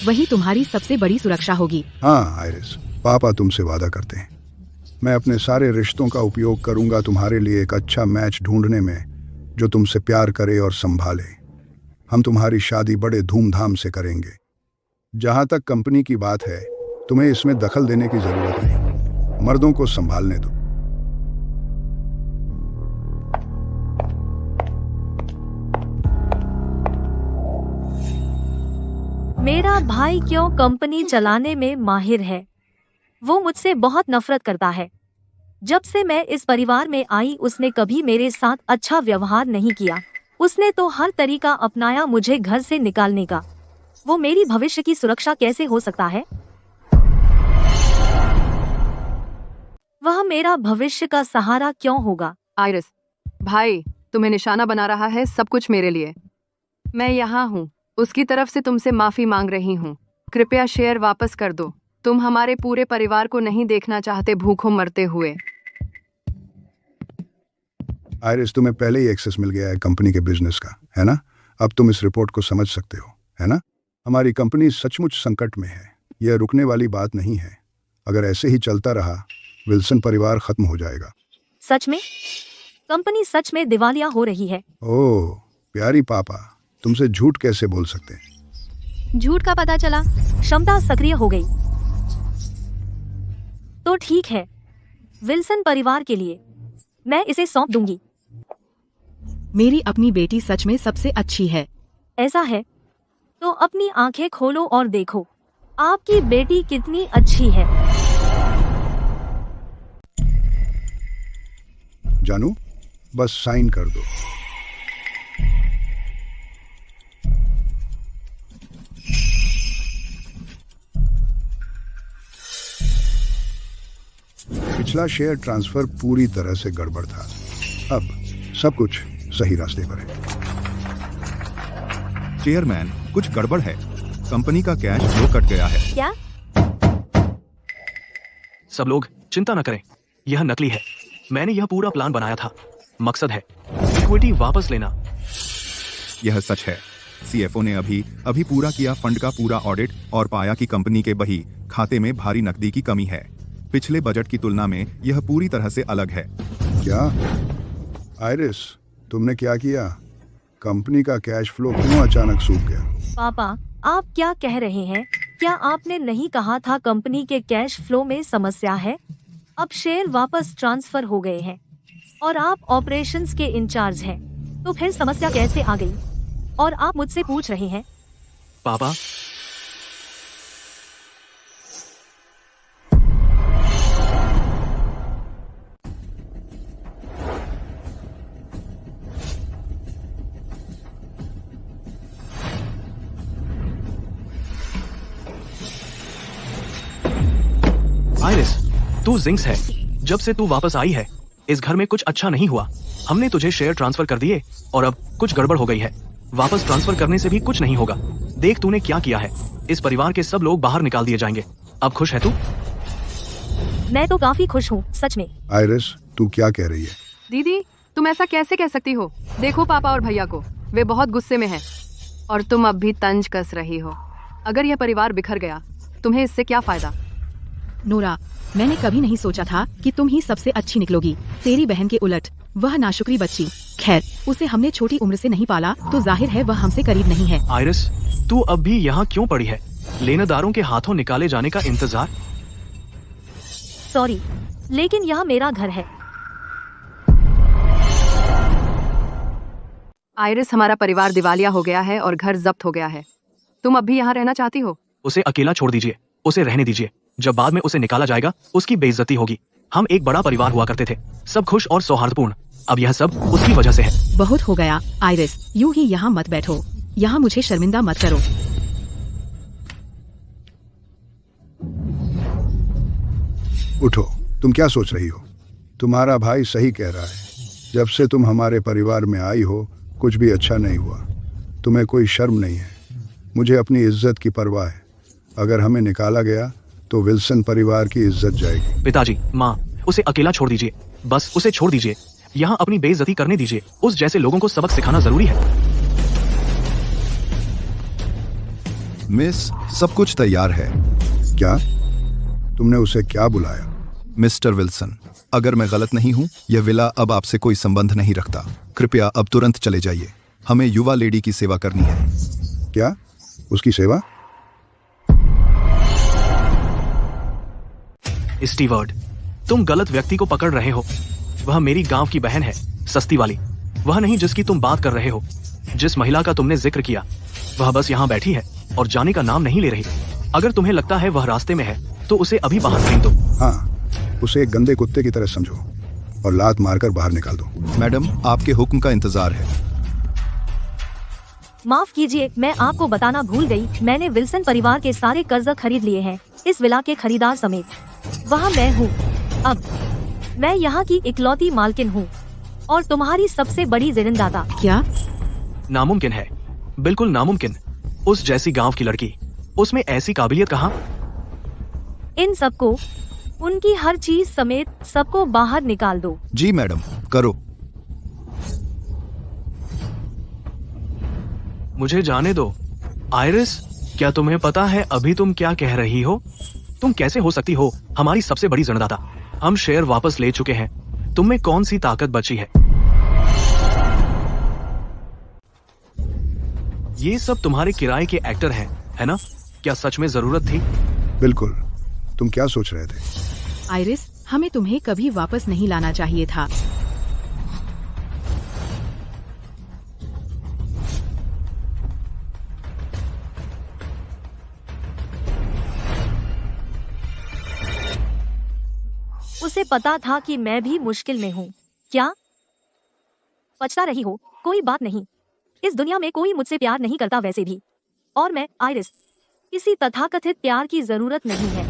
वही तुम्हारी सबसे बड़ी सुरक्षा होगी। हाँ आयरिस, पापा तुमसे वादा करते हैं, मैं अपने सारे रिश्तों का उपयोग करूंगा तुम्हारे लिए एक अच्छा मैच ढूंढने में जो तुमसे प्यार करे और संभाले। हम तुम्हारी शादी बड़े धूमधाम से करेंगे। जहां तक कंपनी की बात है, तुम्हें इसमें दखल देने की जरूरत नहीं, मर्दों को संभालने दो। मेरा भाई क्यों कंपनी चलाने में माहिर है? वो मुझसे बहुत नफरत करता है। जब से मैं इस परिवार में आई उसने कभी मेरे साथ अच्छा व्यवहार नहीं किया। उसने तो हर तरीका अपनाया मुझे घर से निकालने का। वो मेरी भविष्य की सुरक्षा कैसे हो सकता है? वह मेरा भविष्य का सहारा क्यों होगा? आइरिस, भाई तुम्हें निशाना बना रहा है, सब कुछ मेरे लिए। मैं यहाँ हूँ, उसकी तरफ से तुमसे माफी मांग रही हूँ। कृपया शेयर वापस कर दो। तुम हमारे पूरे परिवार को नहीं देखना चाहते भूखों मरते हुए। आयरिस, तुम्हें पहले ही एक्सेस मिल गया है कंपनी के बिजनेस का, है ना? अब तुम इस रिपोर्ट को समझ सकते हो, है ना? हमारी कंपनी सचमुच संकट में है। यह रुकने वाली बात नहीं है। अगर ऐसे ही चलता रहा, विल्सन परिवार खत्म हो जाएगा। सच में? कंपनी सच में दिवालिया हो रही है? ओह प्यारी पापा, तुमसे झूठ कैसे बोल सकते हैं? झूठ का पता चला? क्षमता सक्रिय हो गई। तो ठीक है, विल्सन परिवार के लिए मैं इसे सौंप दूंगी। मेरी अपनी बेटी सच में सबसे अच्छी है। ऐसा है तो अपनी आंखें खोलो और देखो आपकी बेटी कितनी अच्छी है। जानू, बस साइन कर दो। पिछला शेयर ट्रांसफर पूरी तरह से गड़बड़ था। अब सब कुछ सही रास्ते पर है। चेयरमैन, कुछ गड़बड़ है। कंपनी का कैश फ्लो कट गया है। क्या? सब लोग चिंता न करें, यह नकली है। मैंने यह पूरा प्लान बनाया था। मकसद है इक्विटी वापस लेना। यह सच है। सीएफओ ने अभी पूरा किया फंड का पूरा ऑडिट और पाया कि कंपनी के बही खाते में भारी नकदी की कमी है। पिछले बजट की तुलना में यह पूरी तरह से अलग है। क्या आयरिस, तुमने क्या किया? कंपनी का कैश फ्लो क्यों अचानक सूख गया? पापा, आप क्या कह रहे हैं? क्या आपने नहीं कहा था कंपनी के कैश फ्लो में समस्या है? अब शेयर वापस ट्रांसफर हो गए हैं और आप ऑपरेशंस के इंचार्ज हैं, तो फिर समस्या कैसे आ गई? और आप मुझसे पूछ रहे हैं? पापा, आइरिस, तू जिंक्स है। जब से तू वापस आई है इस घर में कुछ अच्छा नहीं हुआ। हमने तुझे शेयर ट्रांसफर कर दिए और अब कुछ गड़बड़ हो गई है। वापस ट्रांसफर करने से भी कुछ नहीं होगा। देख तूने क्या किया है। इस परिवार के सब लोग बाहर निकाल दिए जाएंगे। अब खुश है तू? मैं तो काफी खुश हूँ, सच में। आयरिस, तू क्या कह रही है? दीदी, तुम ऐसा कैसे कह सकती हो? देखो पापा और भैया को, वे बहुत गुस्से में हैं और तुम अब भी तंज कस रही हो। अगर यह परिवार बिखर गया, तुम्हें इससे क्या फायदा? नोरा, मैंने कभी नहीं सोचा था कि तुम ही सबसे अच्छी निकलोगी। तेरी बहन के उलट वह नाशुक्री बच्ची। खैर, उसे हमने छोटी उम्र से नहीं पाला तो जाहिर है वह हमसे करीब नहीं है। आइरिस, तू अब भी यहाँ क्यों पड़ी है? लेनेदारों के हाथों निकाले जाने का इंतजार? सॉरी, लेकिन यह मेरा घर है। आइरिस, हमारा परिवार दिवालिया हो गया है और घर जब्त हो गया है। तुम अब भी यहाँ रहना चाहती हो? उसे अकेला छोड़ दीजिए, उसे रहने दीजिए। जब बाद में उसे निकाला जाएगा उसकी बेइज्जती होगी। हम एक बड़ा परिवार हुआ करते थे, सब खुश और सौहार्दपूर्ण। अब यह सब उसकी वजह से है। बहुत हो गया आइरिस, यूं ही यहाँ मत बैठो। यहाँ मुझे शर्मिंदा मत करो। उठो, तुम क्या सोच रही हो? तुम्हारा भाई सही कह रहा है। जब से तुम हमारे परिवार में आई हो कुछ भी अच्छा नहीं हुआ। तुम्हें कोई शर्म नहीं है। मुझे अपनी इज्जत की परवाह है। अगर हमें निकाला गया तो विल्सन परिवार की इज्जत जाएगी। पिताजी, माँ, उसे अकेला छोड़ दीजिए। बस उसे छोड़ दीजिए। यहाँ अपनी बेइज्जती करने दीजिए। उस जैसे लोगों को सबक सिखाना जरूरी है। मिस, सब कुछ तैयार है। क्या? तुमने उसे क्या बुलाया? मिस्टर विल्सन, अगर मैं गलत नहीं हूं, यह विला अब आपसे कोई संबंध नहीं रखता। कृपया अब तुरंत चले जाइए। हमें युवा लेडी की सेवा करनी है। क्या? उसकी सेवा? स्टीवर्ड, तुम गलत व्यक्ति को पकड़ रहे हो। वह मेरी गांव की बहन है, सस्ती वाली। वह नहीं जिसकी तुम बात कर रहे हो। जिस महिला का तुमने जिक्र किया, वह बस यहाँ बैठी है और जाने का नाम नहीं ले रही। अगर तुम्हें लगता है वह रास्ते में है तो उसे अभी बाहर फेंक दो। हाँ, उसे एक गंदे कुत्ते की तरह समझो और लात मारकर बाहर निकाल दो। मैडम, आपके हुक्म का इंतजार है। माफ कीजिए, मैं आपको बताना भूल गई। मैंने विल्सन परिवार के सारे कर्ज खरीद लिए हैं, इस विला के खरीदार समेत। वहाँ मैं हूँ। अब मैं यहाँ की इकलौती मालकिन हूँ और तुम्हारी सबसे बड़ी ऋणदाता। क्या? नामुमकिन है, बिल्कुल नामुमकिन। उस जैसी गांव की लड़की, उसमें ऐसी काबिलियत कहाँ? इन सबको, उनकी हर चीज समेत सबको बाहर निकाल दो। जी मैडम, करो। मुझे जाने दो। आयरिस, क्या तुम्हें पता है अभी तुम क्या कह रही हो? तुम कैसे हो सकती हो हमारी सबसे बड़ी ऋणदाता? हम शेयर वापस ले चुके हैं। तुम में कौन सी ताकत बची है? ये सब तुम्हारे किराए के एक्टर हैं, है ना? क्या सच में जरूरत थी? बिल्कुल। तुम क्या सोच रहे थे? आइरिस, हमें तुम्हें कभी वापस नहीं लाना चाहिए था। उसे पता था कि मैं भी मुश्किल में हूँ। क्या पछता रही हो? कोई बात नहीं, इस दुनिया में कोई मुझसे प्यार नहीं करता वैसे भी। और मैं, आइरिस, किसी तथाकथित प्यार की जरूरत नहीं है।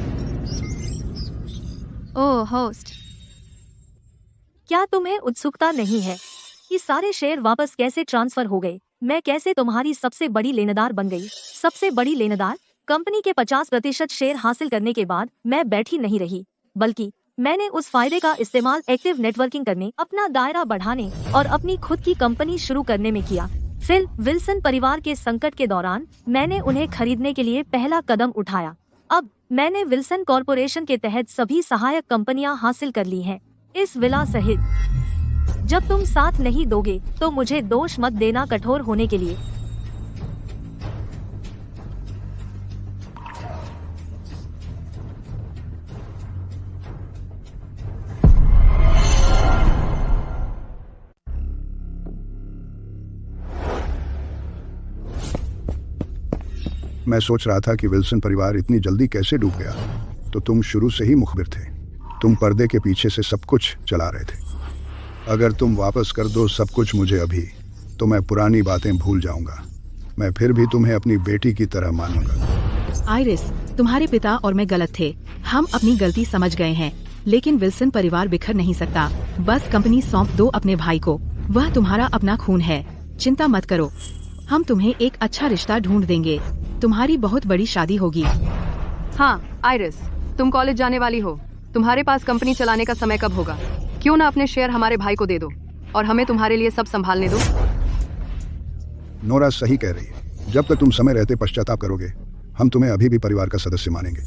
ओह होस्ट, क्या तुम्हें उत्सुकता नहीं है कि सारे शेयर वापस कैसे ट्रांसफर हो गए? मैं कैसे तुम्हारी सबसे बड़ी लेनदार बन गई? सबसे बड़ी लेनदार? कंपनी के 50% शेयर हासिल करने के बाद मैं बैठी नहीं रही, बल्कि मैंने उस फायदे का इस्तेमाल एक्टिव नेटवर्किंग करने, अपना दायरा बढ़ाने और अपनी खुद की कंपनी शुरू करने में किया। फिर विल्सन परिवार के संकट के दौरान मैंने उन्हें खरीदने के लिए पहला कदम उठाया। अब मैंने विल्सन कॉरपोरेशन के तहत सभी सहायक कंपनियां हासिल कर ली हैं, इस विला सहित। जब तुम साथ नहीं दोगे तो मुझे दोष मत देना कठोर होने के लिए। मैं सोच रहा था कि विल्सन परिवार इतनी जल्दी कैसे डूब गया। तो तुम शुरू से ही मुखबिर थे। तुम पर्दे के पीछे से सब कुछ चला रहे थे। अगर तुम वापस कर दो सब कुछ मुझे अभी, तो मैं पुरानी बातें भूल जाऊंगा। मैं फिर भी तुम्हें अपनी बेटी की तरह मानूंगा। आइरिस, तुम्हारे पिता और मैं गलत थे। हम अपनी गलती समझ गए हैं, लेकिन विल्सन परिवार बिखर नहीं सकता। बस कंपनी सौंप दो अपने भाई को। वह तुम्हारा अपना खून है। चिंता मत करो, हम तुम्हें एक अच्छा रिश्ता ढूंढ देंगे। तुम्हारी बहुत बड़ी शादी होगी। हाँ आइरिस, तुम कॉलेज जाने वाली हो। तुम्हारे पास कंपनी चलाने का समय कब होगा? क्यों ना अपने शेयर हमारे भाई को दे दो और हमें तुम्हारे लिए सब संभालने दो। नोरा सही कह रही है। जब तक तुम समय रहते पश्चाताप करोगे, हम तुम्हें अभी भी परिवार का सदस्य मानेंगे।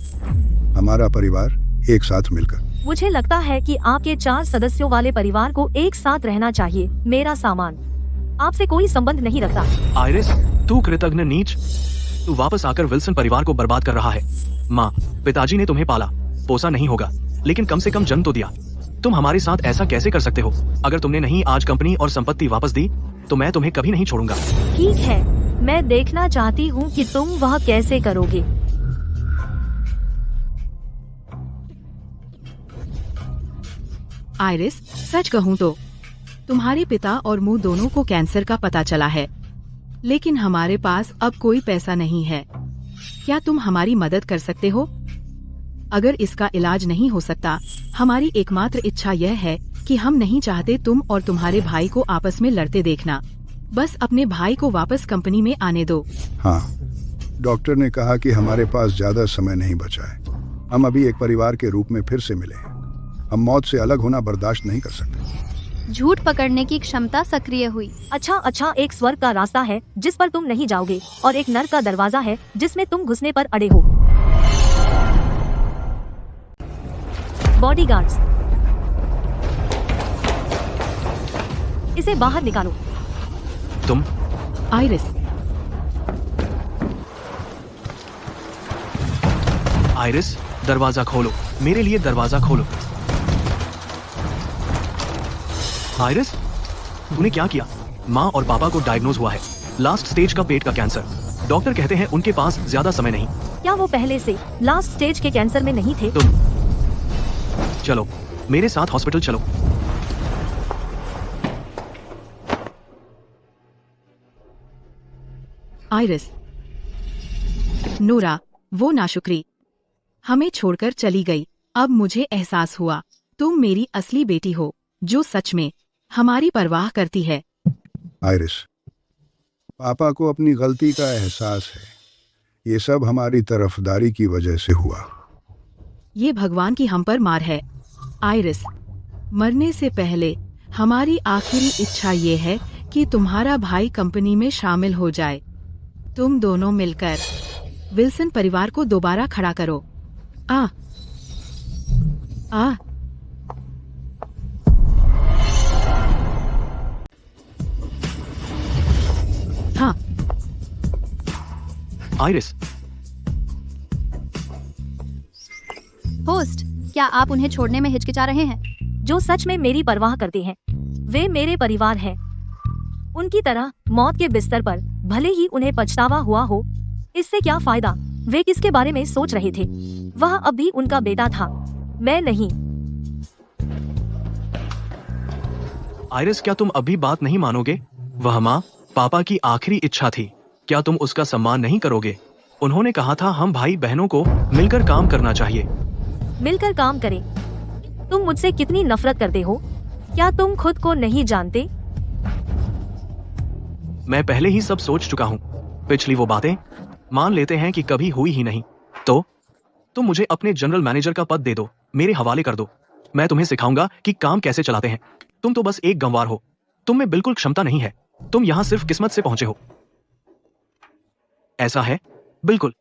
हमारा परिवार एक साथ मिलकर। मुझे लगता है कि आपके 4 सदस्यों वाले परिवार को एक साथ रहना चाहिए। मेरा सामान आपसे कोई संबंध नहीं रखता। आइरिस, तू कृतज्ञ नीच। तू वापस आकर विल्सन परिवार को बर्बाद कर रहा है। माँ, पिताजी ने तुम्हें पाला पोसा नहीं होगा, लेकिन कम से कम जन्म तो दिया। तुम हमारे साथ ऐसा कैसे कर सकते हो? अगर तुमने नहीं आज कंपनी और संपत्ति वापस दी, तो मैं तुम्हें कभी नहीं छोड़ूंगा। ठीक है, मैं देखना चाहती हूँ कि तुम वह कैसे करोगे। आइरिस, सच कहूँ तो तुम्हारे पिता और मुंह दोनों को कैंसर का पता चला है, लेकिन हमारे पास अब कोई पैसा नहीं है। क्या तुम हमारी मदद कर सकते हो? अगर इसका इलाज नहीं हो सकता, हमारी एकमात्र इच्छा यह है कि हम नहीं चाहते तुम और तुम्हारे भाई को आपस में लड़ते देखना। बस अपने भाई को वापस कंपनी में आने दो। हाँ, डॉक्टर ने कहा कि हमारे पास ज्यादा समय नहीं बचा है। हम अभी एक परिवार के रूप में फिर से मिले हैं। हम मौत से अलग होना बर्दाश्त नहीं कर सकते। झूठ पकड़ने की क्षमता सक्रिय हुई। अच्छा, एक स्वर्ग का रास्ता है जिस पर तुम नहीं जाओगे और एक नर्क का दरवाजा है जिसमें तुम घुसने पर अड़े हो। बॉडीगार्ड्स, इसे बाहर निकालो। तुम आइरिस, आइरिस, दरवाजा खोलो, मेरे लिए दरवाजा खोलो। आइरिस, तूने क्या किया? माँ और पापा को डायग्नोज हुआ है लास्ट स्टेज का पेट का कैंसर। डॉक्टर कहते हैं उनके पास ज्यादा समय नहीं। क्या वो पहले से लास्ट स्टेज के कैंसर में नहीं थे? तुम चलो मेरे साथ हॉस्पिटल चलो। आइरिस, नोरा, वो नाशुक्री हमें छोड़कर चली गई। अब मुझे एहसास हुआ तुम मेरी असली बेटी हो जो सच में हमारी परवाह करती है। आइरिस, पापा को अपनी गलती का एहसास है। ये सब हमारी तरफदारी की वजह से हुआ। ये भगवान की हम पर मार है। आइरिस, मरने से पहले हमारी आखिरी इच्छा ये है कि तुम्हारा भाई कंपनी में शामिल हो जाए। तुम दोनों मिलकर विल्सन परिवार को दोबारा खड़ा करो। आ हाँ। आइरिस, होस्ट, क्या आप उन्हें छोड़ने में हिचकिचा रहे हैं? जो सच में मेरी परवाह करते हैं, वे मेरे परिवार हैं। उनकी तरह मौत के बिस्तर पर भले ही उन्हें पछतावा हुआ हो, इससे क्या फायदा? वे किसके बारे में सोच रहे थे? वह अब भी उनका बेटा था, मैं नहीं। आइरिस, क्या तुम अभी बात नहीं मानोगे? वह माँ पापा की आखिरी इच्छा थी। क्या तुम उसका सम्मान नहीं करोगे? उन्होंने कहा था हम भाई बहनों को मिलकर काम करना चाहिए। मिलकर काम करें? तुम मुझसे कितनी नफरत करते हो, क्या तुम खुद को नहीं जानते? मैं पहले ही सब सोच चुका हूँ। पिछली वो बातें मान लेते हैं कि कभी हुई ही नहीं। तो तुम मुझे अपने जनरल मैनेजर का पद दे दो, मेरे हवाले कर दो। मैं तुम्हें सिखाऊंगा कि काम कैसे चलाते हैं। तुम तो बस एक गंवार हो, तुम में बिल्कुल क्षमता नहीं है। तुम यहाँ सिर्फ किस्मत से पहुंचे हो। ऐसा है? बिल्कुल।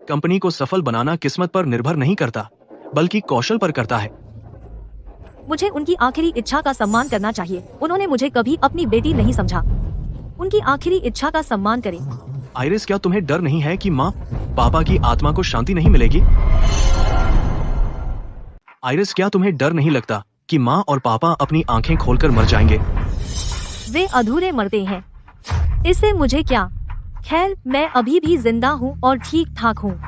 कंपनी को सफल बनाना किस्मत पर निर्भर नहीं करता, बल्कि कौशल पर करता है। मुझे उनकी आखिरी इच्छा का सम्मान करना चाहिए। उन्होंने मुझे कभी अपनी बेटी नहीं समझा। उनकी आखिरी इच्छा का सम्मान करें। आइरिस, क्या तुम्हें डर नहीं है कि माँ पापा की आत्मा को शांति नहीं मिलेगी? आइरिस, क्या तुम्हें डर नहीं लगता कि माँ और पापा अपनी आंखें खोलकर मर जाएंगे? वे अधूरे मरते हैं, इससे मुझे क्या? खैर, मैं अभी भी जिंदा हूँ और ठीक ठाक हूँ।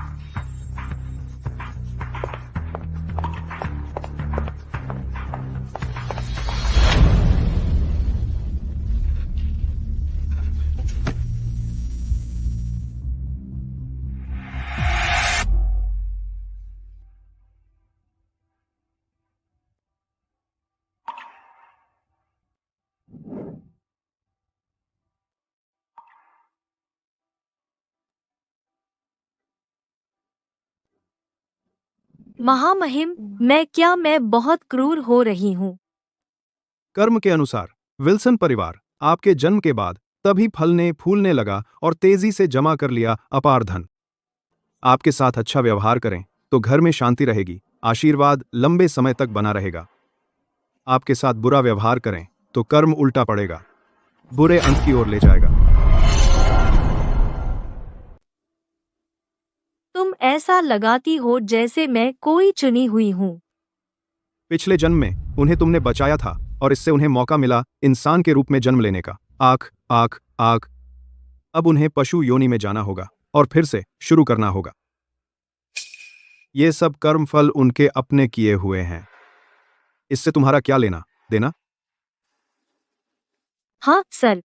महामहिम, मैं बहुत क्रूर हो रही हूँ। कर्म के अनुसार विल्सन परिवार आपके जन्म के बाद तभी फलने फूलने लगा और तेजी से जमा कर लिया अपार धन। आपके साथ अच्छा व्यवहार करें तो घर में शांति रहेगी, आशीर्वाद लंबे समय तक बना रहेगा। आपके साथ बुरा व्यवहार करें तो कर्म उल्टा पड़ेगा, बुरे अंत की ओर ले जाएगा। तुम ऐसा लगाती हो जैसे मैं कोई चुनी हुई हूँ। पिछले जन्म में उन्हें तुमने बचाया था और इससे उन्हें मौका मिला इंसान के रूप में जन्म लेने का। आख आख आख। अब उन्हें पशु योनि में जाना होगा और फिर से शुरू करना होगा। ये सब कर्म फल उनके अपने किए हुए हैं, इससे तुम्हारा क्या लेना देना? हाँ सर।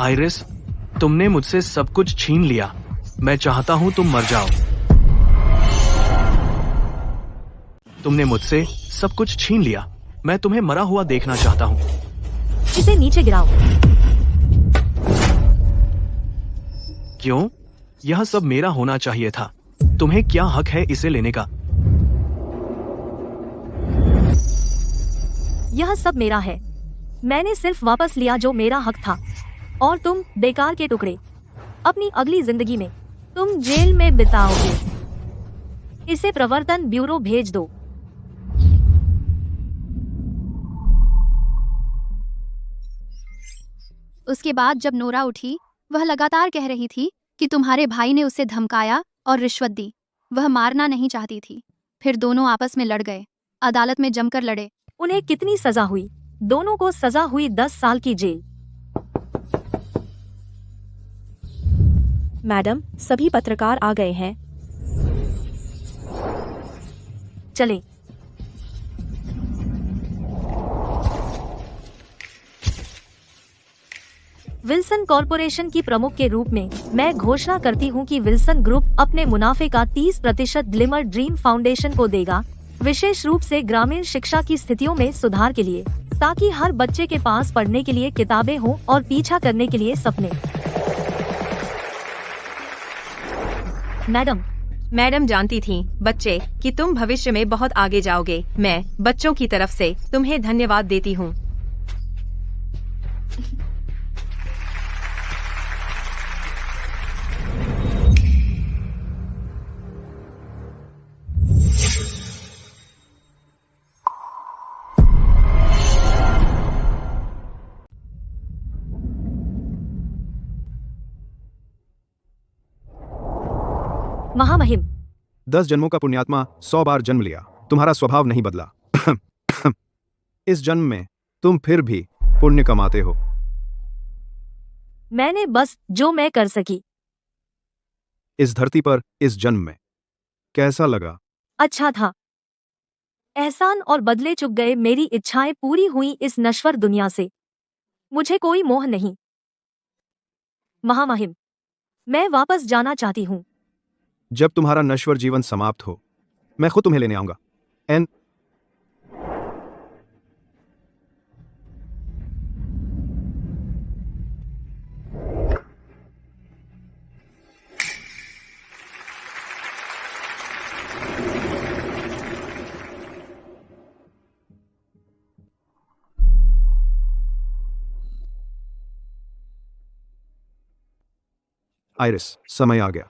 आइरिस, तुमने मुझसे सब कुछ छीन लिया। मैं चाहता हूँ तुम मर जाओ। तुमने मुझसे सब कुछ छीन लिया। मैं तुम्हें मरा हुआ देखना चाहता हूँ। इसे नीचे गिराओ। क्यों? यह सब मेरा होना चाहिए था। तुम्हें क्या हक है इसे लेने का? यह सब मेरा है। मैंने सिर्फ वापस लिया जो मेरा हक था। और तुम बेकार के टुकड़े, अपनी अगली जिंदगी में तुम जेल में बिताओगे। इसे प्रवर्तन ब्यूरो भेज दो। उसके बाद जब नोरा उठी, वह लगातार कह रही थी कि तुम्हारे भाई ने उसे धमकाया और रिश्वत दी। वह मारना नहीं चाहती थी। फिर दोनों आपस में लड़ गए, अदालत में जमकर लड़े। उन्हें कितनी सजा हुई? दोनों को सजा हुई 10 साल की जेल। मैडम, सभी पत्रकार आ गए हैं। चले। विल्सन कॉरपोरेशन की प्रमुख के रूप में मैं घोषणा करती हूं कि विल्सन ग्रुप अपने मुनाफे का 30% ग्लिमर ड्रीम फाउंडेशन को देगा, विशेष रूप से ग्रामीण शिक्षा की स्थितियों में सुधार के लिए, ताकि हर बच्चे के पास पढ़ने के लिए किताबें हों और पीछा करने के लिए सपने। मैडम जानती थी बच्चे कि तुम भविष्य में बहुत आगे जाओगे। मैं बच्चों की तरफ से तुम्हें धन्यवाद देती हूँ। महामहिम, 10 जन्मों का पुण्यात्मा 100 बार जन्म लिया, तुम्हारा स्वभाव नहीं बदला। इस जन्म में तुम फिर भी पुण्य कमाते हो। मैंने बस जो मैं कर सकी। इस धरती पर इस जन्म में कैसा लगा? अच्छा था। एहसान और बदले चुक गए। मेरी इच्छाएं पूरी हुई इस नश्वर दुनिया से। मुझे कोई मोह नहीं। महामहिम, मैं वापस जाना चाहती हूँ। जब तुम्हारा नश्वर जीवन समाप्त हो, मैं खुद तुम्हें लेने आऊंगा। एन आइरिस, समय आ गया।